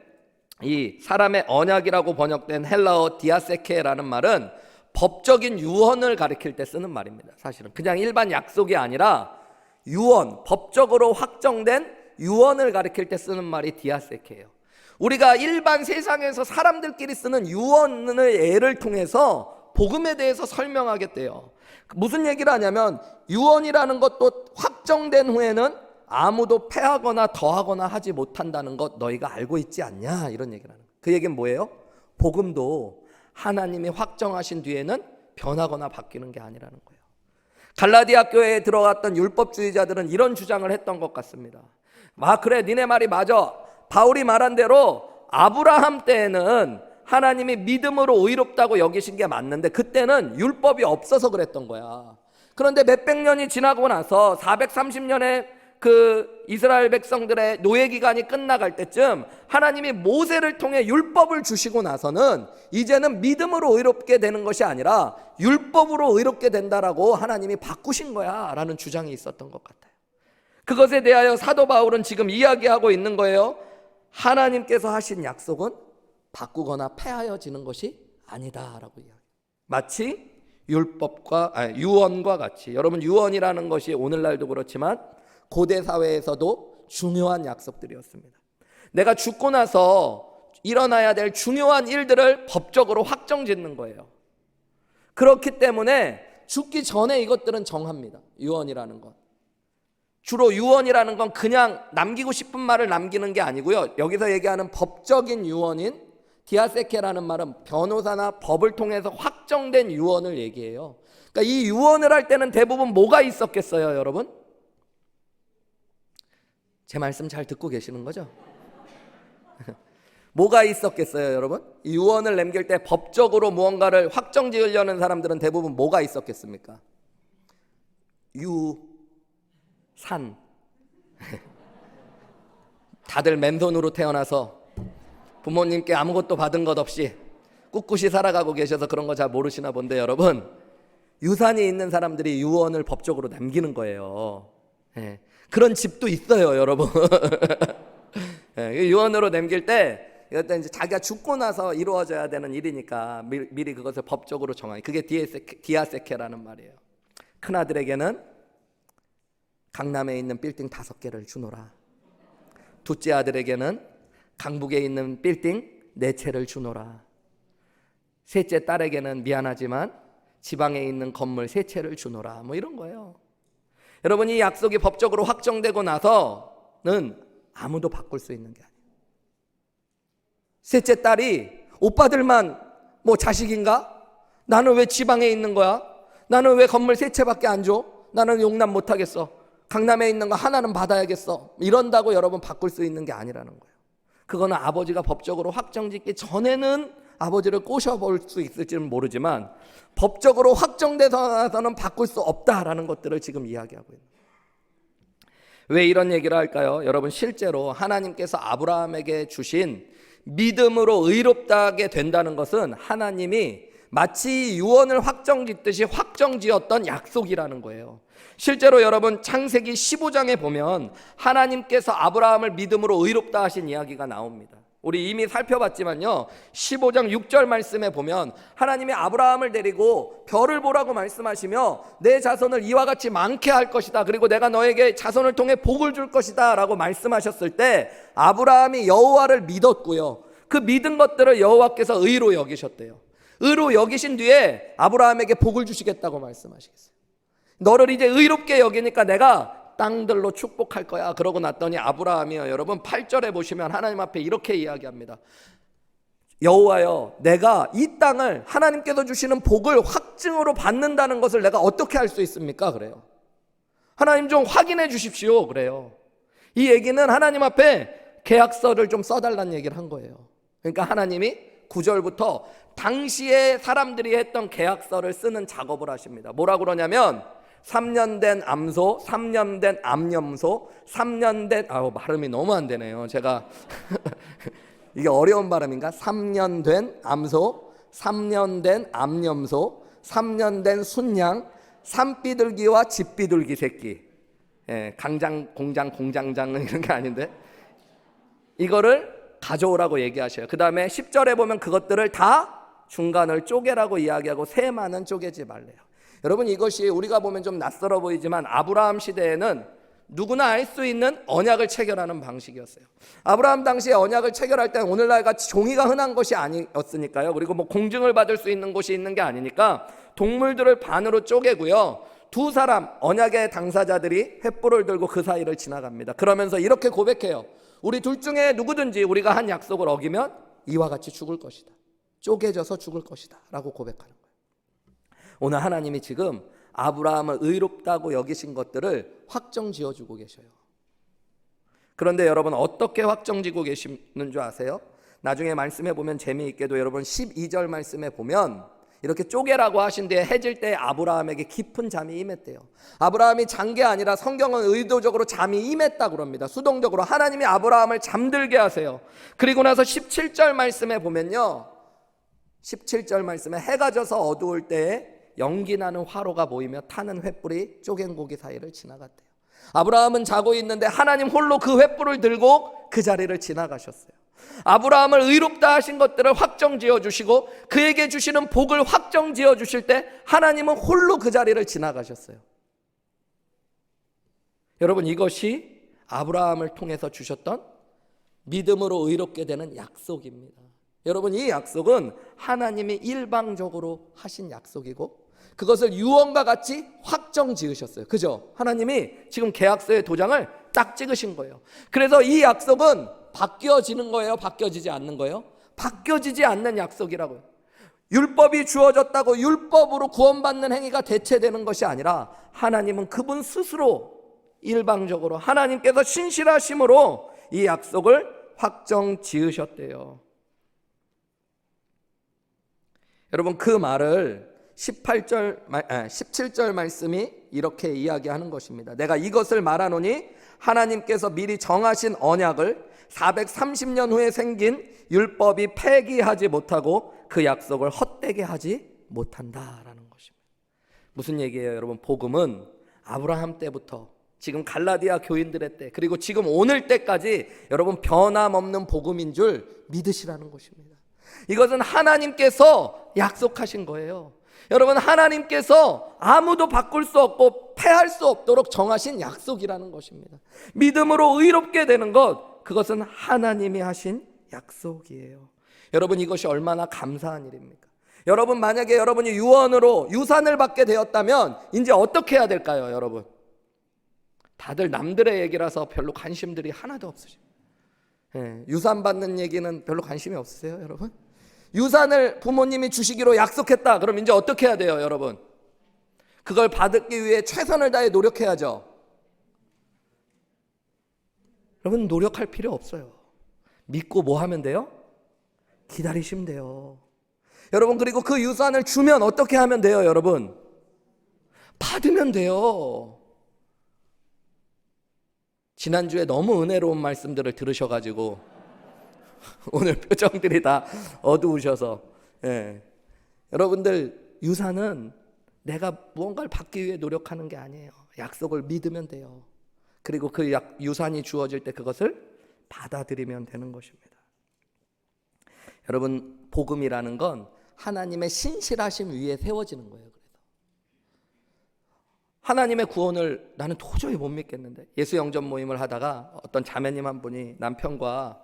헬라어 디아세케라는 말은 법적인 유언을 가리킬 때 쓰는 말입니다. 사실은 그냥 일반 약속이 아니라 유언, 법적으로 확정된 유언을 가리킬 때 쓰는 말이 디아세케예요. 우리가 일반 세상에서 사람들끼리 쓰는 유언의 예를 통해서 복음에 대해서 설명하겠대요. 무슨 얘기를 하냐면, 유언이라는 것도 확정된 후에는 아무도 패하거나 더하거나 하지 못한다는 것 너희가 알고 있지 않냐, 이런 얘기를 하는 거예요. 그 얘기는 뭐예요? 복음도 하나님이 확정하신 뒤에는 변하거나 바뀌는 게 아니라는 거예요. 갈라디아 교회에 들어갔던 율법주의자들은 이런 주장을 했던 것 같습니다. 그래, 니네 말이 맞아. 바울이 말한 대로 아브라함 때에는 하나님이 믿음으로 의롭다고 여기신 게 맞는데 그때는 율법이 없어서 그랬던 거야. 그런데 몇백 년이 지나고 나서 430년의 그 이스라엘 백성들의 노예 기간이 끝나갈 때쯤 하나님이 모세를 통해 율법을 주시고 나서는 이제는 믿음으로 의롭게 되는 것이 아니라 율법으로 의롭게 된다라고 하나님이 바꾸신 거야 라는 주장이 있었던 것 같아요. 그것에 대하여 사도 바울은 지금 이야기하고 있는 거예요. 하나님께서 하신 약속은 바꾸거나 폐하여지는 것이 아니다라고 이야기해요. 마치 유언과 같이. 여러분, 유언이라는 것이 오늘날도 그렇지만 고대 사회에서도 중요한 약속들이었습니다. 내가 죽고 나서 일어나야 될 중요한 일들을 법적으로 확정짓는 거예요. 그렇기 때문에 죽기 전에 이것들은 정합니다. 유언이라는 것. 주로 유언이라는 건 그냥 남기고 싶은 말을 남기는 게 아니고요, 여기서 얘기하는 법적인 유언인 디아세케라는 말은 변호사나 법을 통해서 확정된 유언을 얘기해요. 그러니까 이 유언을 할 때는 대부분 뭐가 있었겠어요, 여러분? 제 말씀 잘 듣고 계시는 거죠? 뭐가 있었겠어요, 여러분? 이 유언을 남길 때 법적으로 무언가를 확정 지으려는 사람들은 대부분 뭐가 있었겠습니까? 산. 다들 맨손으로 태어나서 부모님께 아무것도 받은 것 없이 꿋꿋이 살아가고 계셔서 그런 거 잘 모르시나 본데, 여러분, 유산이 있는 사람들이 유언을 법적으로 남기는 거예요. 예. 그런 집도 있어요, 여러분. 예. 유언으로 남길 때 이것도 이제 자기가 죽고 나서 이루어져야 되는 일이니까 미리 그것을 법적으로 정하니, 그게 디아세케라는 말이에요. 큰아들에게는 강남에 있는 빌딩 5개를 주노라. 둘째 아들에게는 강북에 있는 빌딩 4채를 주노라. 셋째 딸에게는 미안하지만 지방에 있는 건물 3채를 주노라. 뭐 이런 거예요. 여러분, 이 약속이 법적으로 확정되고 나서는 아무도 바꿀 수 있는 게 아니에요. 셋째 딸이 오빠들만 뭐 자식인가? 나는 왜 지방에 있는 거야? 나는 왜 건물 3채밖에 안 줘? 나는 용납 못하겠어. 강남에 있는 거 하나는 받아야겠어. 이런다고 여러분 바꿀 수 있는 게 아니라는 거예요. 그거는 아버지가 법적으로 확정짓기 전에는 아버지를 꼬셔볼 수 있을지는 모르지만 법적으로 확정돼서 나서는 바꿀 수 없다라는 것들을 지금 이야기하고 있는 거예요. 왜 이런 얘기를 할까요? 여러분, 실제로 하나님께서 아브라함에게 주신 믿음으로 의롭다게 된다는 것은 하나님이 마치 유언을 확정짓듯이 확정지었던 약속이라는 거예요. 실제로 여러분, 창세기 15장에 보면 하나님께서 아브라함을 믿음으로 의롭다 하신 이야기가 나옵니다. 우리 이미 살펴봤지만요, 15장 6절 말씀에 보면 하나님이 아브라함을 데리고 별을 보라고 말씀하시며 내 자손을 이와 같이 많게 할 것이다, 그리고 내가 너에게 자손을 통해 복을 줄 것이다 라고 말씀하셨을 때 아브라함이 여호와를 믿었고요, 그 믿은 것들을 여호와께서 의로 여기셨대요. 의로 여기신 뒤에 아브라함에게 복을 주시겠다고 말씀하시겠어요. 너를 이제 의롭게 여기니까 내가 땅들로 축복할 거야. 그러고 났더니 아브라함이요, 여러분 8절에 보시면 하나님 앞에 이렇게 이야기합니다. 여호와여, 내가 이 땅을 하나님께서 주시는 복을 확증으로 받는다는 것을 내가 어떻게 할 수 있습니까? 그래요. 하나님 좀 확인해 주십시오. 그래요. 이 얘기는 하나님 앞에 계약서를 좀 써달라는 얘기를 한 거예요. 그러니까 하나님이 9절부터 당시에 사람들이 했던 계약서를 쓰는 작업을 하십니다. 뭐라고 그러냐면 3년 된 암소, 3년 된 암염소, 3년 된 발음이 너무 안 되네요. 제가 이게 어려운 발음인가? 3년 된 암소, 3년 된 암염소, 3년 된 순양, 산비둘기와 집비둘기 새끼. 예, 강장, 공장, 공장장은 이런 게 아닌데 이거를 가져오라고 얘기하셔요. 그 다음에 10절에 보면 그것들을 다 중간을 쪼개라고 이야기하고 세마는 쪼개지 말래요. 여러분, 이것이 우리가 보면 좀 낯설어 보이지만 아브라함 시대에는 누구나 알 수 있는 언약을 체결하는 방식이었어요. 아브라함 당시에 언약을 체결할 때 오늘날 같이 종이가 흔한 것이 아니었으니까요. 그리고 뭐 공증을 받을 수 있는 곳이 있는 게 아니니까 동물들을 반으로 쪼개고요, 두 사람 언약의 당사자들이 횃불을 들고 그 사이를 지나갑니다. 그러면서 이렇게 고백해요. 우리 둘 중에 누구든지 우리가 한 약속을 어기면 이와 같이 죽을 것이다. 쪼개져서 죽을 것이다 라고 고백하는 거예요. 오늘 하나님이 지금 아브라함을 의롭다고 여기신 것들을 확정 지어주고 계셔요. 그런데 여러분, 어떻게 확정지고 계시는 줄 아세요? 나중에 말씀해 보면 재미있게도 여러분 12절 말씀에 보면 이렇게 쪼개라고 하신 뒤에 해질 때 아브라함에게 깊은 잠이 임했대요. 아브라함이 잔 게 아니라 성경은 의도적으로 잠이 임했다고 합니다. 수동적으로 하나님이 아브라함을 잠들게 하세요. 그리고 나서 17절 말씀에 보면요, 17절 말씀에 해가 져서 어두울 때에 연기나는 화로가 보이며 타는 횃불이 쪼갠 고기 사이를 지나갔대요. 아브라함은 자고 있는데 하나님 홀로 그 횃불을 들고 그 자리를 지나가셨어요. 아브라함을 의롭다 하신 것들을 확정지어 주시고 그에게 주시는 복을 확정지어 주실 때 하나님은 홀로 그 자리를 지나가셨어요. 여러분, 이것이 아브라함을 통해서 주셨던 믿음으로 의롭게 되는 약속입니다. 여러분, 이 약속은 하나님이 일방적으로 하신 약속이고 그것을 유언과 같이 확정 지으셨어요. 그죠? 하나님이 지금 계약서의 도장을 딱 찍으신 거예요. 그래서 이 약속은 바뀌어지는 거예요? 바뀌어지지 않는 거예요? 바뀌어지지 않는 약속이라고요. 율법이 주어졌다고 율법으로 구원받는 행위가 대체되는 것이 아니라 하나님은 그분 스스로 일방적으로 하나님께서 신실하심으로 이 약속을 확정 지으셨대요. 여러분, 그 말을 17절 말씀이 이렇게 이야기하는 것입니다. 내가 이것을 말하노니 하나님께서 미리 정하신 언약을 430년 후에 생긴 율법이 폐기하지 못하고 그 약속을 헛되게 하지 못한다라는 것입니다. 무슨 얘기예요, 여러분? 복음은 아브라함 때부터 지금 갈라디아 교인들의 때, 그리고 지금 오늘 때까지 여러분 변함없는 복음인 줄 믿으시라는 것입니다. 이것은 하나님께서 약속하신 거예요. 여러분, 하나님께서 아무도 바꿀 수 없고 패할 수 없도록 정하신 약속이라는 것입니다. 믿음으로 의롭게 되는 것, 그것은 하나님이 하신 약속이에요. 여러분, 이것이 얼마나 감사한 일입니까? 여러분, 만약에 여러분이 유언으로 유산을 받게 되었다면 이제 어떻게 해야 될까요, 여러분? 다들 남들의 얘기라서 별로 관심들이 하나도 없으시죠. 유산 받는 얘기는 별로 관심이 없으세요, 여러분? 유산을 부모님이 주시기로 약속했다. 그럼 이제 어떻게 해야 돼요, 여러분? 그걸 받기 위해 최선을 다해 노력해야죠. 여러분, 노력할 필요 없어요. 믿고 뭐 하면 돼요? 기다리시면 돼요. 여러분, 그리고 그 유산을 주면 어떻게 하면 돼요, 여러분? 받으면 돼요. 지난주에 너무 은혜로운 말씀들을 들으셔가지고 오늘 표정들이 다 어두우셔서, 여러분들, 유산은 내가 무언가를 받기 위해 노력하는 게 아니에요. 약속을 믿으면 돼요. 그리고 그 유산이 주어질 때 그것을 받아들이면 되는 것입니다. 여러분, 복음이라는 건 하나님의 신실하심 위에 세워지는 거예요. 그래서 하나님의 구원을 나는 도저히 못 믿겠는데, 예수 영접 모임을 하다가 어떤 자매님 한 분이 남편과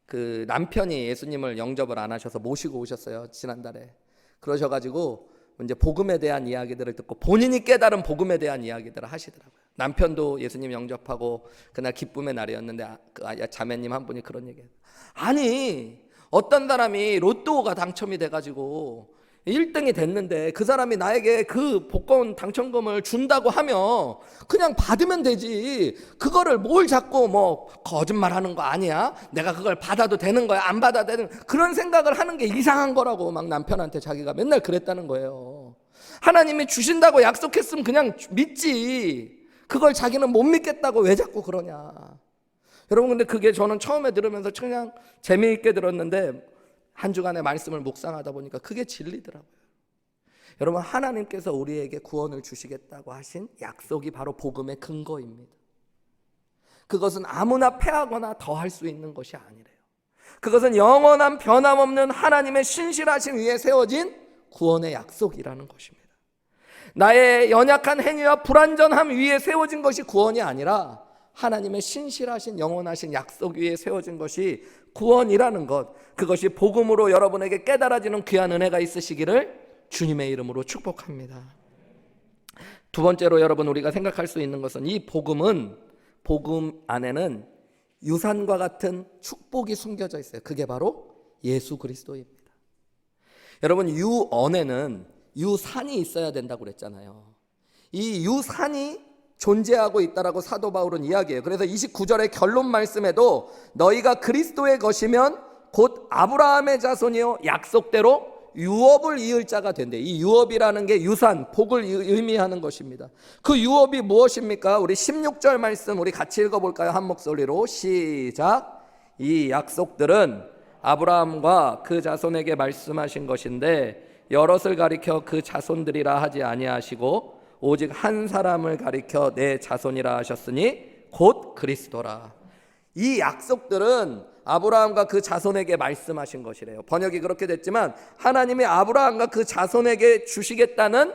그 남편이 예수님을 영접을 안 하셔서 모시고 오셨어요, 지난달에. 그러셔가지고 이제 복음에 대한 이야기들을 듣고 본인이 깨달은 복음에 대한 이야기들을 하시더라고요. 남편도 예수님 영접하고 그날 기쁨의 날이었는데 그 자매님 한 분이 그런 얘기해요. 아니, 어떤 사람이 로또가 당첨이 돼가지고 1등이 됐는데 그 사람이 나에게 그 복권 당첨금을 준다고 하면 그냥 받으면 되지, 그거를 뭘 자꾸 뭐 거짓말하는 거 아니야? 내가 그걸 받아도 되는 거야? 안 받아도 되는, 그런 생각을 하는 게 이상한 거라고 막 남편한테 자기가 맨날 그랬다는 거예요. 하나님이 주신다고 약속했으면 그냥 믿지, 그걸 자기는 못 믿겠다고 왜 자꾸 그러냐. 여러분, 근데 그게 저는 처음에 들으면서 그냥 재미있게 들었는데 한 주간의 말씀을 묵상하다 보니까 그게 진리더라고요. 여러분, 하나님께서 우리에게 구원을 주시겠다고 하신 약속이 바로 복음의 근거입니다. 그것은 아무나 패하거나 더할 수 있는 것이 아니래요. 그것은 영원한 변함없는 하나님의 신실하심 위에 세워진 구원의 약속이라는 것입니다. 나의 연약한 행위와 불완전함 위에 세워진 것이 구원이 아니라 하나님의 신실하신 영원하신 약속 위에 세워진 것이 구원이라는 것, 그것이 복음으로 여러분에게 깨달아지는 귀한 은혜가 있으시기를 주님의 이름으로 축복합니다. 두 번째로 여러분, 우리가 생각할 수 있는 것은 이 복음 안에는 유산과 같은 축복이 숨겨져 있어요. 그게 바로 예수 그리스도입니다. 여러분, 유언에는 유산이 있어야 된다고 그랬잖아요. 이 유산이 존재하고 있다라고 사도 바울은 이야기해요. 그래서 29절의 결론 말씀에도 너희가 그리스도의 것이면 곧 아브라함의 자손이요 약속대로 유업을 이을 자가 된대. 이 유업이라는 게 유산, 복을 의미하는 것입니다. 그 유업이 무엇입니까? 우리 16절 말씀 우리 같이 읽어볼까요? 한 목소리로 시작. 이 약속들은 아브라함과 그 자손에게 말씀하신 것인데 여럿을 가리켜 그 자손들이라 하지 아니하시고 오직 한 사람을 가리켜 내 자손이라 하셨으니 곧 그리스도라. 이 약속들은 아브라함과 그 자손에게 말씀하신 것이래요. 번역이 그렇게 됐지만 하나님이 아브라함과 그 자손에게 주시겠다는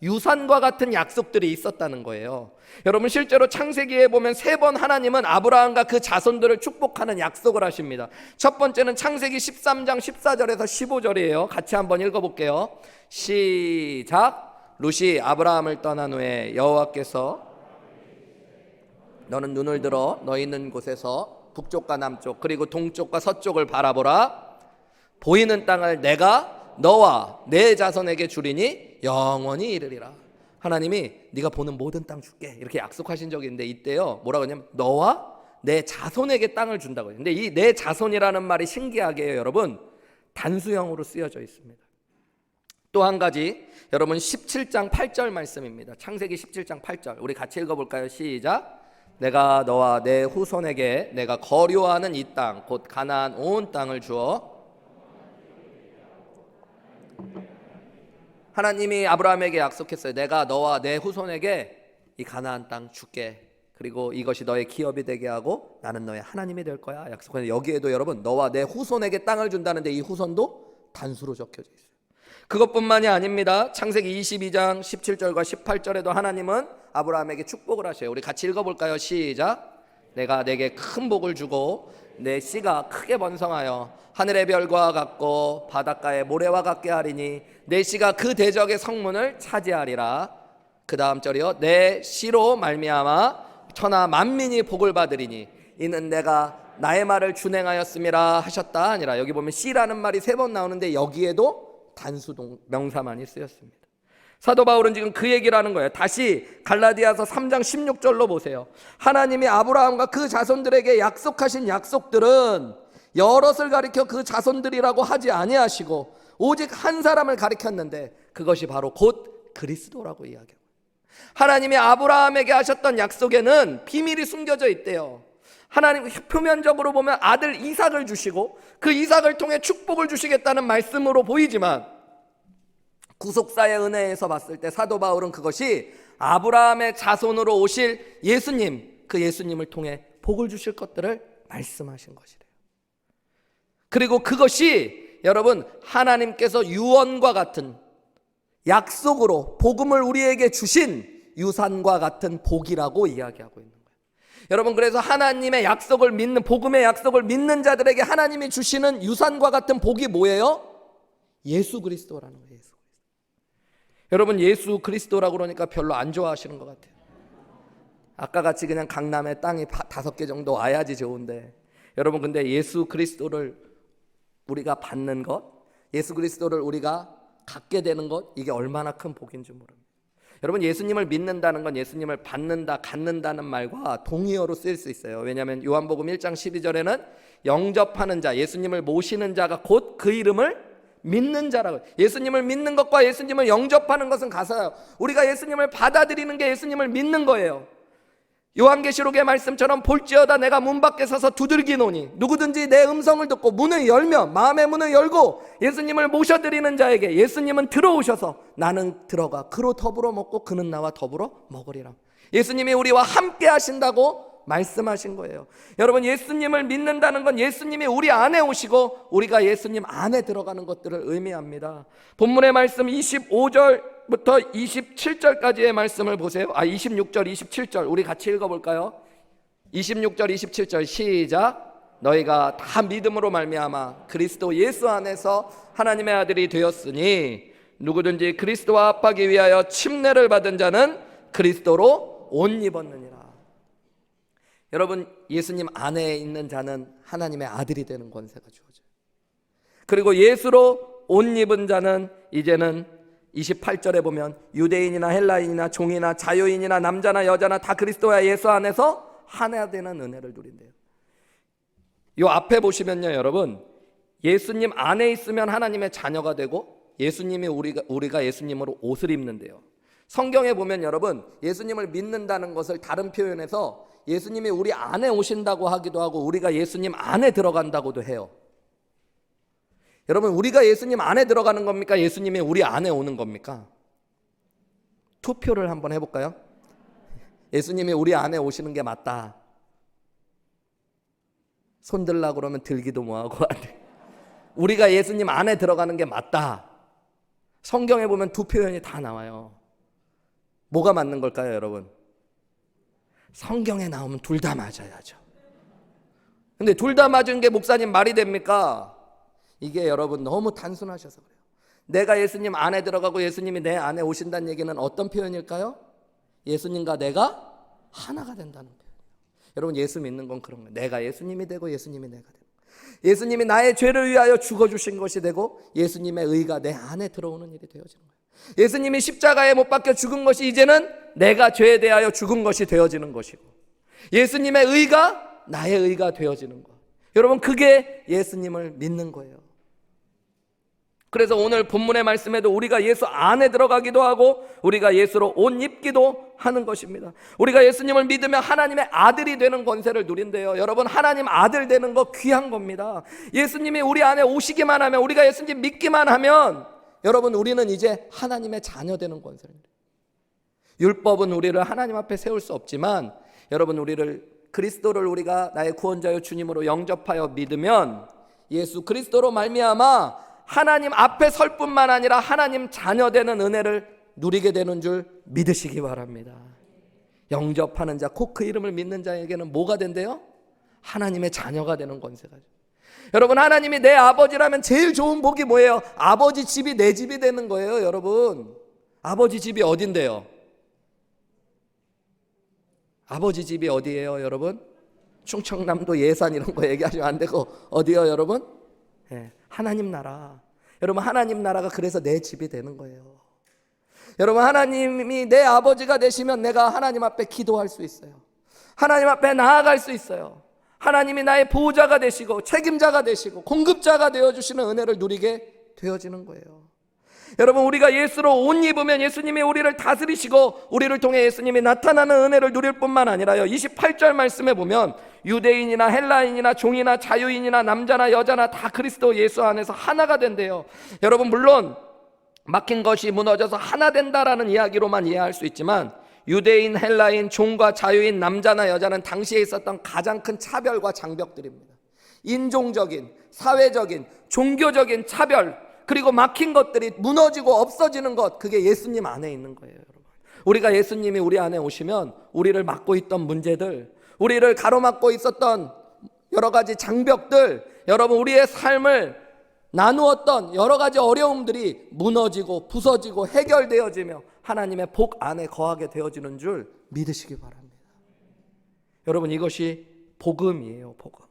유산과 같은 약속들이 있었다는 거예요. 여러분, 실제로 창세기에 보면 3번 하나님은 아브라함과 그 자손들을 축복하는 약속을 하십니다. 첫 번째는 창세기 13장 14절에서 15절이에요. 같이 한번 읽어볼게요. 시작. 룻이 아브라함을 떠난 후에 여호와께서 너는 눈을 들어 너 있는 곳에서 북쪽과 남쪽 그리고 동쪽과 서쪽을 바라보라. 보이는 땅을 내가 너와 내 자손에게 주리니 영원히 이르리라. 하나님이 네가 보는 모든 땅 줄게 이렇게 약속하신 적이 있는데 이때요 뭐라고 하냐면 너와 내 자손에게 땅을 준다고 해요. 근데 이 내 자손이라는 말이 신기하게요, 여러분 단수형으로 쓰여져 있습니다. 또 한 가지, 여러분 17장 8절 말씀입니다. 창세기 17장 8절 우리 같이 읽어볼까요? 시작. 내가 너와 내 후손에게 내가 거류하는 이 땅 곧 가나안 온 땅을 주어. 하나님이 아브라함에게 약속했어요. 내가 너와 내 후손에게 이 가나안 땅 줄게. 그리고 이것이 너의 기업이 되게 하고 나는 너의 하나님이 될 거야. 약속했는데 여기에도 여러분 너와 내 후손에게 땅을 준다는데 이 후손도 단수로 적혀져 있어요. 그것뿐만이 아닙니다. 창세기 22장 17절과 18절에도 하나님은 아브라함에게 축복을 하셔요. 우리 같이 읽어볼까요? 시작. 내가 내게 큰 복을 주고 내 씨가 크게 번성하여 하늘의 별과 같고 바닷가의 모래와 같게 하리니 내 씨가 그 대적의 성문을 차지하리라. 그 다음 절이요. 내 씨로 말미암아 천하 만민이 복을 받으리니 이는 내가 나의 말을 준행하였음이라 하셨다 아니라. 여기 보면 씨라는 말이 3번 나오는데 여기에도 단수 명사만이 쓰였습니다. 사도 바울은 지금 그 얘기를 하는 거예요. 다시 갈라디아서 3장 16절로 보세요. 하나님이 아브라함과 그 자손들에게 약속하신 약속들은 여럿을 가리켜 그 자손들이라고 하지 아니하시고 오직 한 사람을 가리켰는데 그것이 바로 곧 그리스도라고 이야기합니다. 하나님이 아브라함에게 하셨던 약속에는 비밀이 숨겨져 있대요. 하나님 표면적으로 보면 아들 이삭을 주시고 그 이삭을 통해 축복을 주시겠다는 말씀으로 보이지만 구속사의 은혜에서 봤을 때 사도 바울은 그것이 아브라함의 자손으로 오실 예수님, 그 예수님을 통해 복을 주실 것들을 말씀하신 것이래요. 그리고 그것이 여러분 하나님께서 유언과 같은 약속으로 복음을 우리에게 주신 유산과 같은 복이라고 이야기하고 있는 거예요. 여러분 그래서 하나님의 약속을 믿는, 복음의 약속을 믿는 자들에게 하나님이 주시는 유산과 같은 복이 뭐예요? 예수 그리스도라는 거예요. 예수 그리스도. 여러분 예수 그리스도라고 그러니까 별로 안 좋아하시는 것 같아요. 아까 같이 그냥 강남에 땅이 5개 정도 와야지 좋은데, 여러분 근데 예수 그리스도를 우리가 받는 것, 예수 그리스도를 우리가 갖게 되는 것, 이게 얼마나 큰 복인지 모릅니다. 여러분 예수님을 믿는다는 건 예수님을 받는다, 갖는다는 말과 동의어로 쓰일 수 있어요. 왜냐하면 요한복음 1장 12절에는 영접하는 자, 예수님을 모시는 자가 곧 그 이름을 믿는 자라고. 예수님을 믿는 것과 예수님을 영접하는 것은 같아요. 우리가 예수님을 받아들이는 게 예수님을 믿는 거예요. 요한계시록의 말씀처럼 볼지어다 내가 문 밖에 서서 두들기노니 누구든지 내 음성을 듣고 문을 열면, 마음의 문을 열고 예수님을 모셔드리는 자에게 예수님은 들어오셔서 나는 들어가 그로 더불어 먹고 그는 나와 더불어 먹으리라. 예수님이 우리와 함께 하신다고 말씀하신 거예요. 여러분 예수님을 믿는다는 건 예수님이 우리 안에 오시고 우리가 예수님 안에 들어가는 것들을 의미합니다. 본문의 말씀 25절부터 27절까지의 말씀을 보세요. 26절 27절 우리 같이 읽어볼까요? 26절 27절 시작. 너희가 다 믿음으로 말미암아 그리스도 예수 안에서 하나님의 아들이 되었으니 누구든지 그리스도와 합하기 위하여 침례를 받은 자는 그리스도로 옷 입었느니라. 여러분 예수님 안에 있는 자는 하나님의 아들이 되는 권세가 주어져요. 그리고 예수로 옷 입은 자는 이제는 28절에 보면 유대인이나 헬라인이나 종이나 자유인이나 남자나 여자나 다 그리스도와 예수 안에서 하나 되는 은혜를 누린대요. 요 앞에 보시면요 여러분, 예수님 안에 있으면 하나님의 자녀가 되고 예수님이 우리가 예수님으로 옷을 입는데요. 성경에 보면 여러분 예수님을 믿는다는 것을 다른 표현에서 예수님이 우리 안에 오신다고 하기도 하고 우리가 예수님 안에 들어간다고도 해요. 여러분 우리가 예수님 안에 들어가는 겁니까? 예수님이 우리 안에 오는 겁니까? 투표를 한번 해볼까요? 예수님이 우리 안에 오시는 게 맞다. 손 들라고 그러면 들기도 뭐하고 우리가 예수님 안에 들어가는 게 맞다. 성경에 보면 두 표현이 다 나와요. 뭐가 맞는 걸까요 여러분? 성경에 나오면 둘 다 맞아야죠. 근데 둘 다 맞은 게 목사님 말이 됩니까? 이게 여러분 너무 단순하셔서 그래요. 내가 예수님 안에 들어가고 예수님이 내 안에 오신다는 얘기는 어떤 표현일까요? 예수님과 내가 하나가 된다는 표현이에요. 여러분 예수 믿는 건 그런 거예요. 내가 예수님이 되고 예수님이 내가 되고, 예수님이 나의 죄를 위하여 죽어주신 것이 되고 예수님의 의가 내 안에 들어오는 일이 되어지는 거예요. 예수님이 십자가에 못 박혀 죽은 것이 이제는 내가 죄에 대하여 죽은 것이 되어지는 것이고 예수님의 의가 나의 의가 되어지는 것. 여러분 그게 예수님을 믿는 거예요. 그래서 오늘 본문의 말씀에도 우리가 예수 안에 들어가기도 하고 우리가 예수로 옷 입기도 하는 것입니다. 우리가 예수님을 믿으면 하나님의 아들이 되는 권세를 누린대요. 여러분, 하나님 아들 되는 거 귀한 겁니다. 예수님이 우리 안에 오시기만 하면, 우리가 예수님 믿기만 하면 여러분, 우리는 이제 하나님의 자녀 되는 권세를 누려요. 율법은 우리를 하나님 앞에 세울 수 없지만 여러분, 그리스도를 우리가 나의 구원자여 주님으로 영접하여 믿으면 예수 그리스도로 말미암아 하나님 앞에 설 뿐만 아니라 하나님 자녀 되는 은혜를 누리게 되는 줄 믿으시기 바랍니다. 영접하는 자, 곧 그 이름을 믿는 자에게는 뭐가 된대요? 하나님의 자녀가 되는 권세가. 여러분, 하나님이 내 아버지라면 제일 좋은 복이 뭐예요? 아버지 집이 내 집이 되는 거예요. 여러분, 아버지 집이 어딘데요? 아버지 집이 어디예요, 여러분? 충청남도 예산 이런 거 얘기하시면 안 되고 어디요, 여러분? 네, 하나님 나라. 여러분, 하나님 나라가 그래서 내 집이 되는 거예요. 여러분, 하나님이 내 아버지가 되시면 내가 하나님 앞에 기도할 수 있어요. 하나님 앞에 나아갈 수 있어요. 하나님이 나의 보호자가 되시고 책임자가 되시고 공급자가 되어주시는 은혜를 누리게 되어지는 거예요. 여러분, 우리가 예수로 옷 입으면 예수님이 우리를 다스리시고 우리를 통해 예수님이 나타나는 은혜를 누릴 뿐만 아니라요, 28절 말씀에 보면 유대인이나 헬라인이나 종이나 자유인이나 남자나 여자나 다 그리스도 예수 안에서 하나가 된대요. 여러분, 물론 막힌 것이 무너져서 하나 된다라는 이야기로만 이해할 수 있지만 유대인, 헬라인, 종과 자유인, 남자나 여자는 당시에 있었던 가장 큰 차별과 장벽들입니다. 인종적인, 사회적인, 종교적인 차별, 그리고 막힌 것들이 무너지고 없어지는 것, 그게 예수님 안에 있는 거예요. 여러분, 우리가 예수님이 우리 안에 오시면 우리를 막고 있던 문제들, 우리를 가로막고 있었던 여러 가지 장벽들, 여러분, 우리의 삶을 나누었던 여러 가지 어려움들이 무너지고 부서지고 해결되어지며 하나님의 복 안에 거하게 되어지는 줄 믿으시기 바랍니다. 여러분, 이것이 복음이에요. 복음.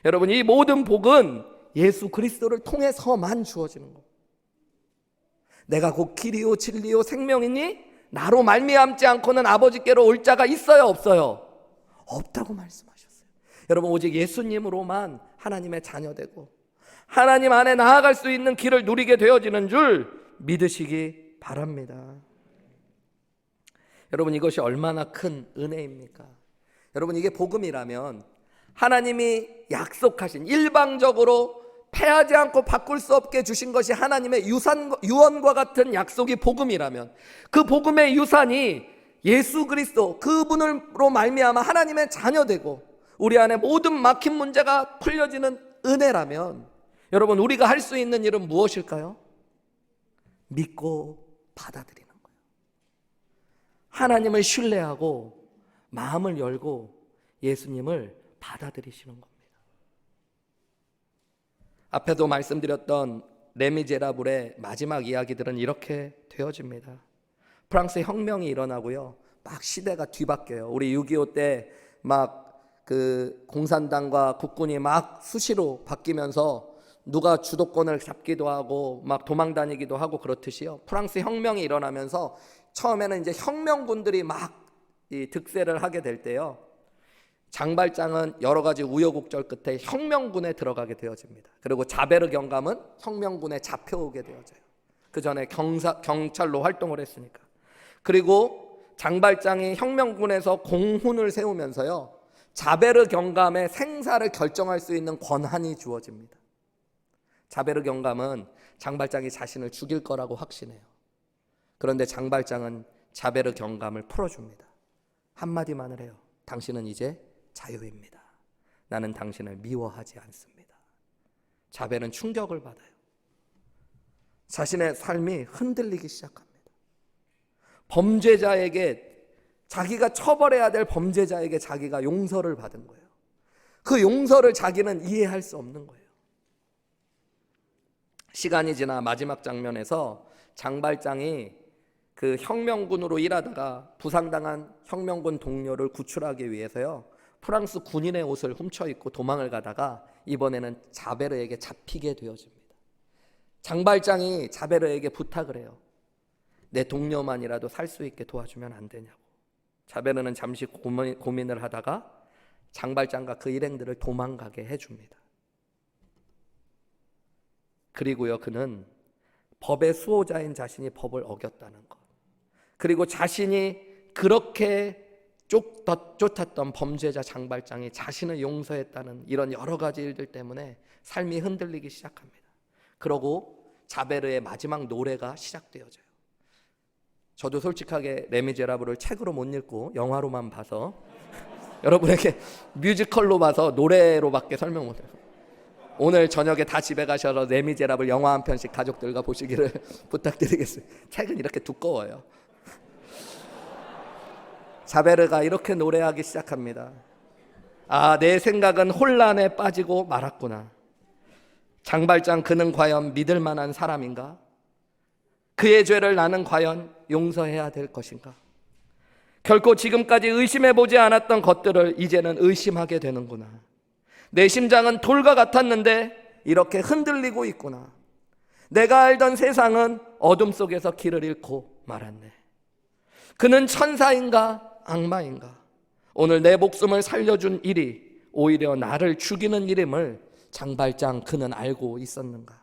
여러분, 이 모든 복은 예수 그리스도를 통해서만 주어지는 겁니다. 내가 곧 길이요 진리요 생명이니 나로 말미암지 않고는 아버지께로 올 자가 있어요, 없어요? 없다고 말씀하셨어요. 여러분, 오직 예수님으로만 하나님의 자녀되고 하나님 안에 나아갈 수 있는 길을 누리게 되어지는 줄 믿으시기 바랍니다. 여러분, 이것이 얼마나 큰 은혜입니까? 여러분, 이게 복음이라면 하나님이 약속하신, 일방적으로 패하지 않고 바꿀 수 없게 주신 것이 하나님의 유언과 같은 약속이 복음이라면, 그 복음의 유산이 예수 그리스도, 그분으로 말미암아 하나님의 자녀되고 우리 안에 모든 막힌 문제가 풀려지는 은혜라면, 여러분, 우리가 할 수 있는 일은 무엇일까요? 믿고 받아들이는 거예요. 하나님을 신뢰하고 마음을 열고 예수님을 받아들이시는 겁니다. 앞에도 말씀드렸던 레미제라블의 마지막 이야기들은 이렇게 되어집니다. 프랑스 혁명이 일어나고요, 막 시대가 뒤바뀌어요. 우리 6.25 때 막 그 공산당과 국군이 막 수시로 바뀌면서 누가 주도권을 잡기도 하고 막 도망 다니기도 하고 그렇듯이요, 프랑스 혁명이 일어나면서 처음에는 이제 혁명군들이 막 이 득세를 하게 될 때요, 장발장은 여러 가지 우여곡절 끝에 혁명군에 들어가게 되어집니다. 그리고 자베르 경감은 혁명군에 잡혀오게 되어져요. 그 전에 경찰로 활동을 했으니까. 그리고 장발장이 혁명군에서 공훈을 세우면서요, 자베르 경감의 생사를 결정할 수 있는 권한이 주어집니다. 자베르 경감은 장발장이 자신을 죽일 거라고 확신해요. 그런데 장발장은 자베르 경감을 풀어줍니다. 한마디만을 해요. 당신은 이제 자유입니다. 나는 당신을 미워하지 않습니다. 자베는 충격을 받아요. 자신의 삶이 흔들리기 시작합니다. 범죄자에게, 자기가 처벌해야 될 범죄자에게 자기가 용서를 받은 거예요. 그 용서를 자기는 이해할 수 없는 거예요. 시간이 지나 마지막 장면에서 장발장이 그 혁명군으로 일하다가 부상당한 혁명군 동료를 구출하기 위해서요, 프랑스 군인의 옷을 훔쳐 입고 도망을 가다가 이번에는 자베르에게 잡히게 되어집니다. 장발장이 자베르에게 부탁을 해요. 내 동료만이라도 살 수 있게 도와주면 안 되냐고. 자베르는 잠시 고민을 하다가 장발장과 그 일행들을 도망가게 해줍니다. 그리고요, 그는 법의 수호자인 자신이 법을 어겼다는 것, 그리고 자신이 그렇게 쫓았던 범죄자 장발장이 자신을 용서했다는 이런 여러 가지 일들 때문에 삶이 흔들리기 시작합니다. 그러고 자베르의 마지막 노래가 시작되어져요. 저도 솔직하게 레미제라블을 책으로 못 읽고 영화로만 봐서 여러분에게 뮤지컬로 봐서 노래로밖에 설명 못해요. 오늘 저녁에 다 집에 가셔서 레미제라블 영화 한 편씩 가족들과 보시기를 부탁드리겠습니다. 책은 이렇게 두꺼워요. 자베르가 이렇게 노래하기 시작합니다. 아, 내 생각은 혼란에 빠지고 말았구나. 장발장 그는 과연 믿을 만한 사람인가? 그의 죄를 나는 과연 용서해야 될 것인가? 결코 지금까지 의심해보지 않았던 것들을 이제는 의심하게 되는구나. 내 심장은 돌과 같았는데 이렇게 흔들리고 있구나. 내가 알던 세상은 어둠 속에서 길을 잃고 말았네. 그는 천사인가 악마인가? 오늘 내 목숨을 살려준 일이 오히려 나를 죽이는 일임을 장발장 그는 알고 있었는가?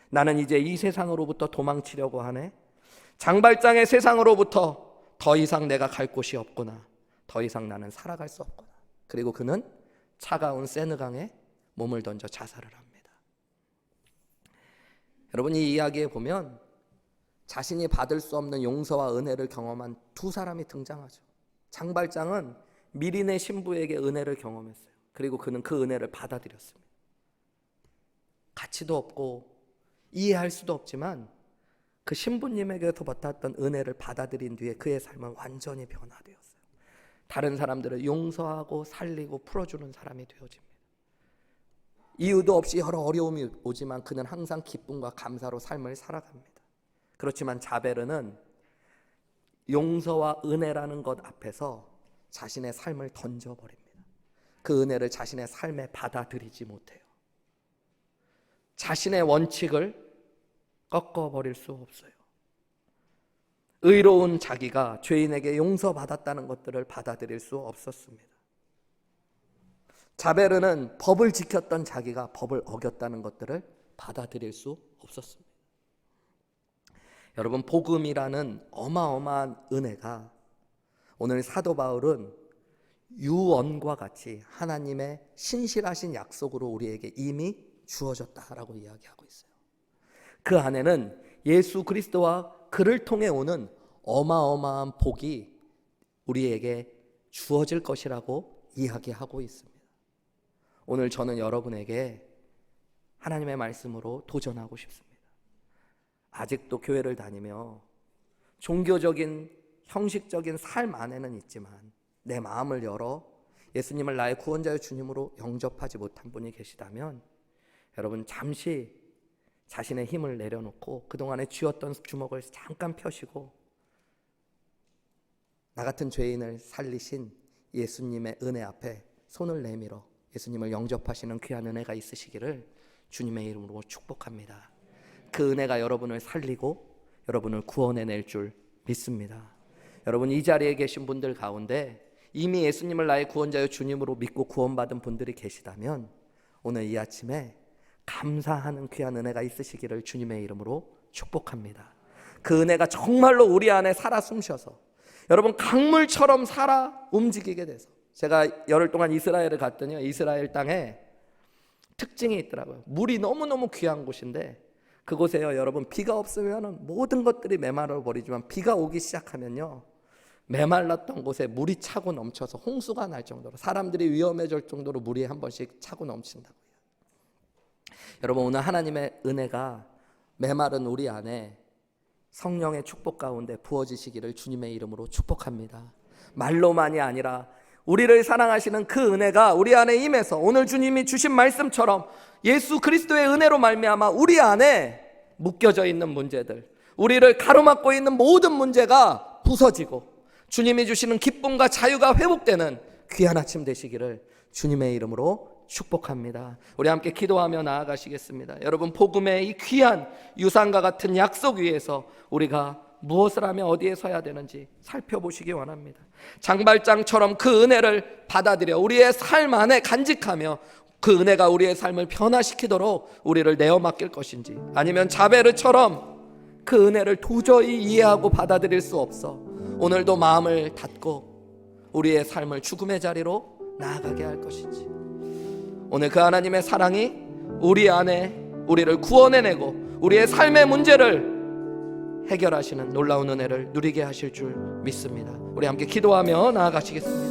나는 이제 이 세상으로부터 도망치려고 하네. 장발장의 세상으로부터 더 이상 내가 갈 곳이 없구나. 더 이상 나는 살아갈 수 없구나. 그리고 그는 차가운 세느강에 몸을 던져 자살을 합니다. 여러분, 이 이야기에 보면 자신이 받을 수 없는 용서와 은혜를 경험한 두 사람이 등장하죠. 장발장은 미린의 신부에게 은혜를 경험했어요. 그리고 그는 그 은혜를 받아들였습니다. 가치도 없고 이해할 수도 없지만 그 신부님에게서 받았던 은혜를 받아들인 뒤에 그의 삶은 완전히 변화되었어요. 다른 사람들을 용서하고 살리고 풀어주는 사람이 되어집니다. 이유도 없이 여러 어려움이 오지만 그는 항상 기쁨과 감사로 삶을 살아갑니다. 그렇지만 자베르는 용서와 은혜라는 것 앞에서 자신의 삶을 던져버립니다. 그 은혜를 자신의 삶에 받아들이지 못해요. 자신의 원칙을 꺾어버릴 수 없어요. 의로운 자기가 죄인에게 용서받았다는 것들을 받아들일 수 없었습니다. 자베르는 법을 지켰던 자기가 법을 어겼다는 것들을 받아들일 수 없었습니다. 여러분, 복음이라는 어마어마한 은혜가 오늘 사도 바울은 유언과 같이 하나님의 신실하신 약속으로 우리에게 이미 주어졌다라고 이야기하고 있어요. 그 안에는 예수 그리스도와 그를 통해 오는 어마어마한 복이 우리에게 주어질 것이라고 이야기하고 있습니다. 오늘 저는 여러분에게 하나님의 말씀으로 도전하고 싶습니다. 아직도 교회를 다니며 종교적인 형식적인 삶 안에는 있지만 내 마음을 열어 예수님을 나의 구원자여 주님으로 영접하지 못한 분이 계시다면 여러분, 잠시 자신의 힘을 내려놓고 그동안에 쥐었던 주먹을 잠깐 펴시고 나 같은 죄인을 살리신 예수님의 은혜 앞에 손을 내밀어 예수님을 영접하시는 귀한 은혜가 있으시기를 주님의 이름으로 축복합니다. 그 은혜가 여러분을 살리고 여러분을 구원해낼 줄 믿습니다. 여러분, 이 자리에 계신 분들 가운데 이미 예수님을 나의 구원자여 주님으로 믿고 구원받은 분들이 계시다면 오늘 이 아침에 감사하는 귀한 은혜가 있으시기를 주님의 이름으로 축복합니다. 그 은혜가 정말로 우리 안에 살아 숨쉬어서 여러분 강물처럼 살아 움직이게 돼서, 제가 열흘 동안 이스라엘을 갔더니 이스라엘 땅에 특징이 있더라고요. 물이 너무너무 귀한 곳인데 그곳에요, 여러분, 비가 없으면 모든 것들이 메말라 버리지만 비가 오기 시작하면요, 메말랐던 곳에 물이 차고 넘쳐서 홍수가 날 정도로, 사람들이 위험해질 정도로 물이 한 번씩 차고 넘친다고요. 여러분, 오늘 하나님의 은혜가 메마른 우리 안에 성령의 축복 가운데 부어지시기를 주님의 이름으로 축복합니다. 말로만이 아니라 우리를 사랑하시는 그 은혜가 우리 안에 임해서 오늘 주님이 주신 말씀처럼 예수 그리스도의 은혜로 말미암아 우리 안에 묶여져 있는 문제들, 우리를 가로막고 있는 모든 문제가 부서지고 주님이 주시는 기쁨과 자유가 회복되는 귀한 아침 되시기를 주님의 이름으로 축복합니다. 우리 함께 기도하며 나아가시겠습니다. 여러분, 복음의 이 귀한 유산과 같은 약속 위에서 우리가 무엇을 하며 어디에 서야 되는지 살펴보시기 원합니다. 장발장처럼 그 은혜를 받아들여 우리의 삶 안에 간직하며 그 은혜가 우리의 삶을 변화시키도록 우리를 내어 맡길 것인지, 아니면 자베르처럼 그 은혜를 도저히 이해하고 받아들일 수 없어 오늘도 마음을 닫고 우리의 삶을 죽음의 자리로 나아가게 할 것인지, 오늘 그 하나님의 사랑이 우리 안에 우리를 구원해내고 우리의 삶의 문제를 해결하시는 놀라운 은혜를 누리게 하실 줄 믿습니다. 우리 함께 기도하며 나아가시겠습니다.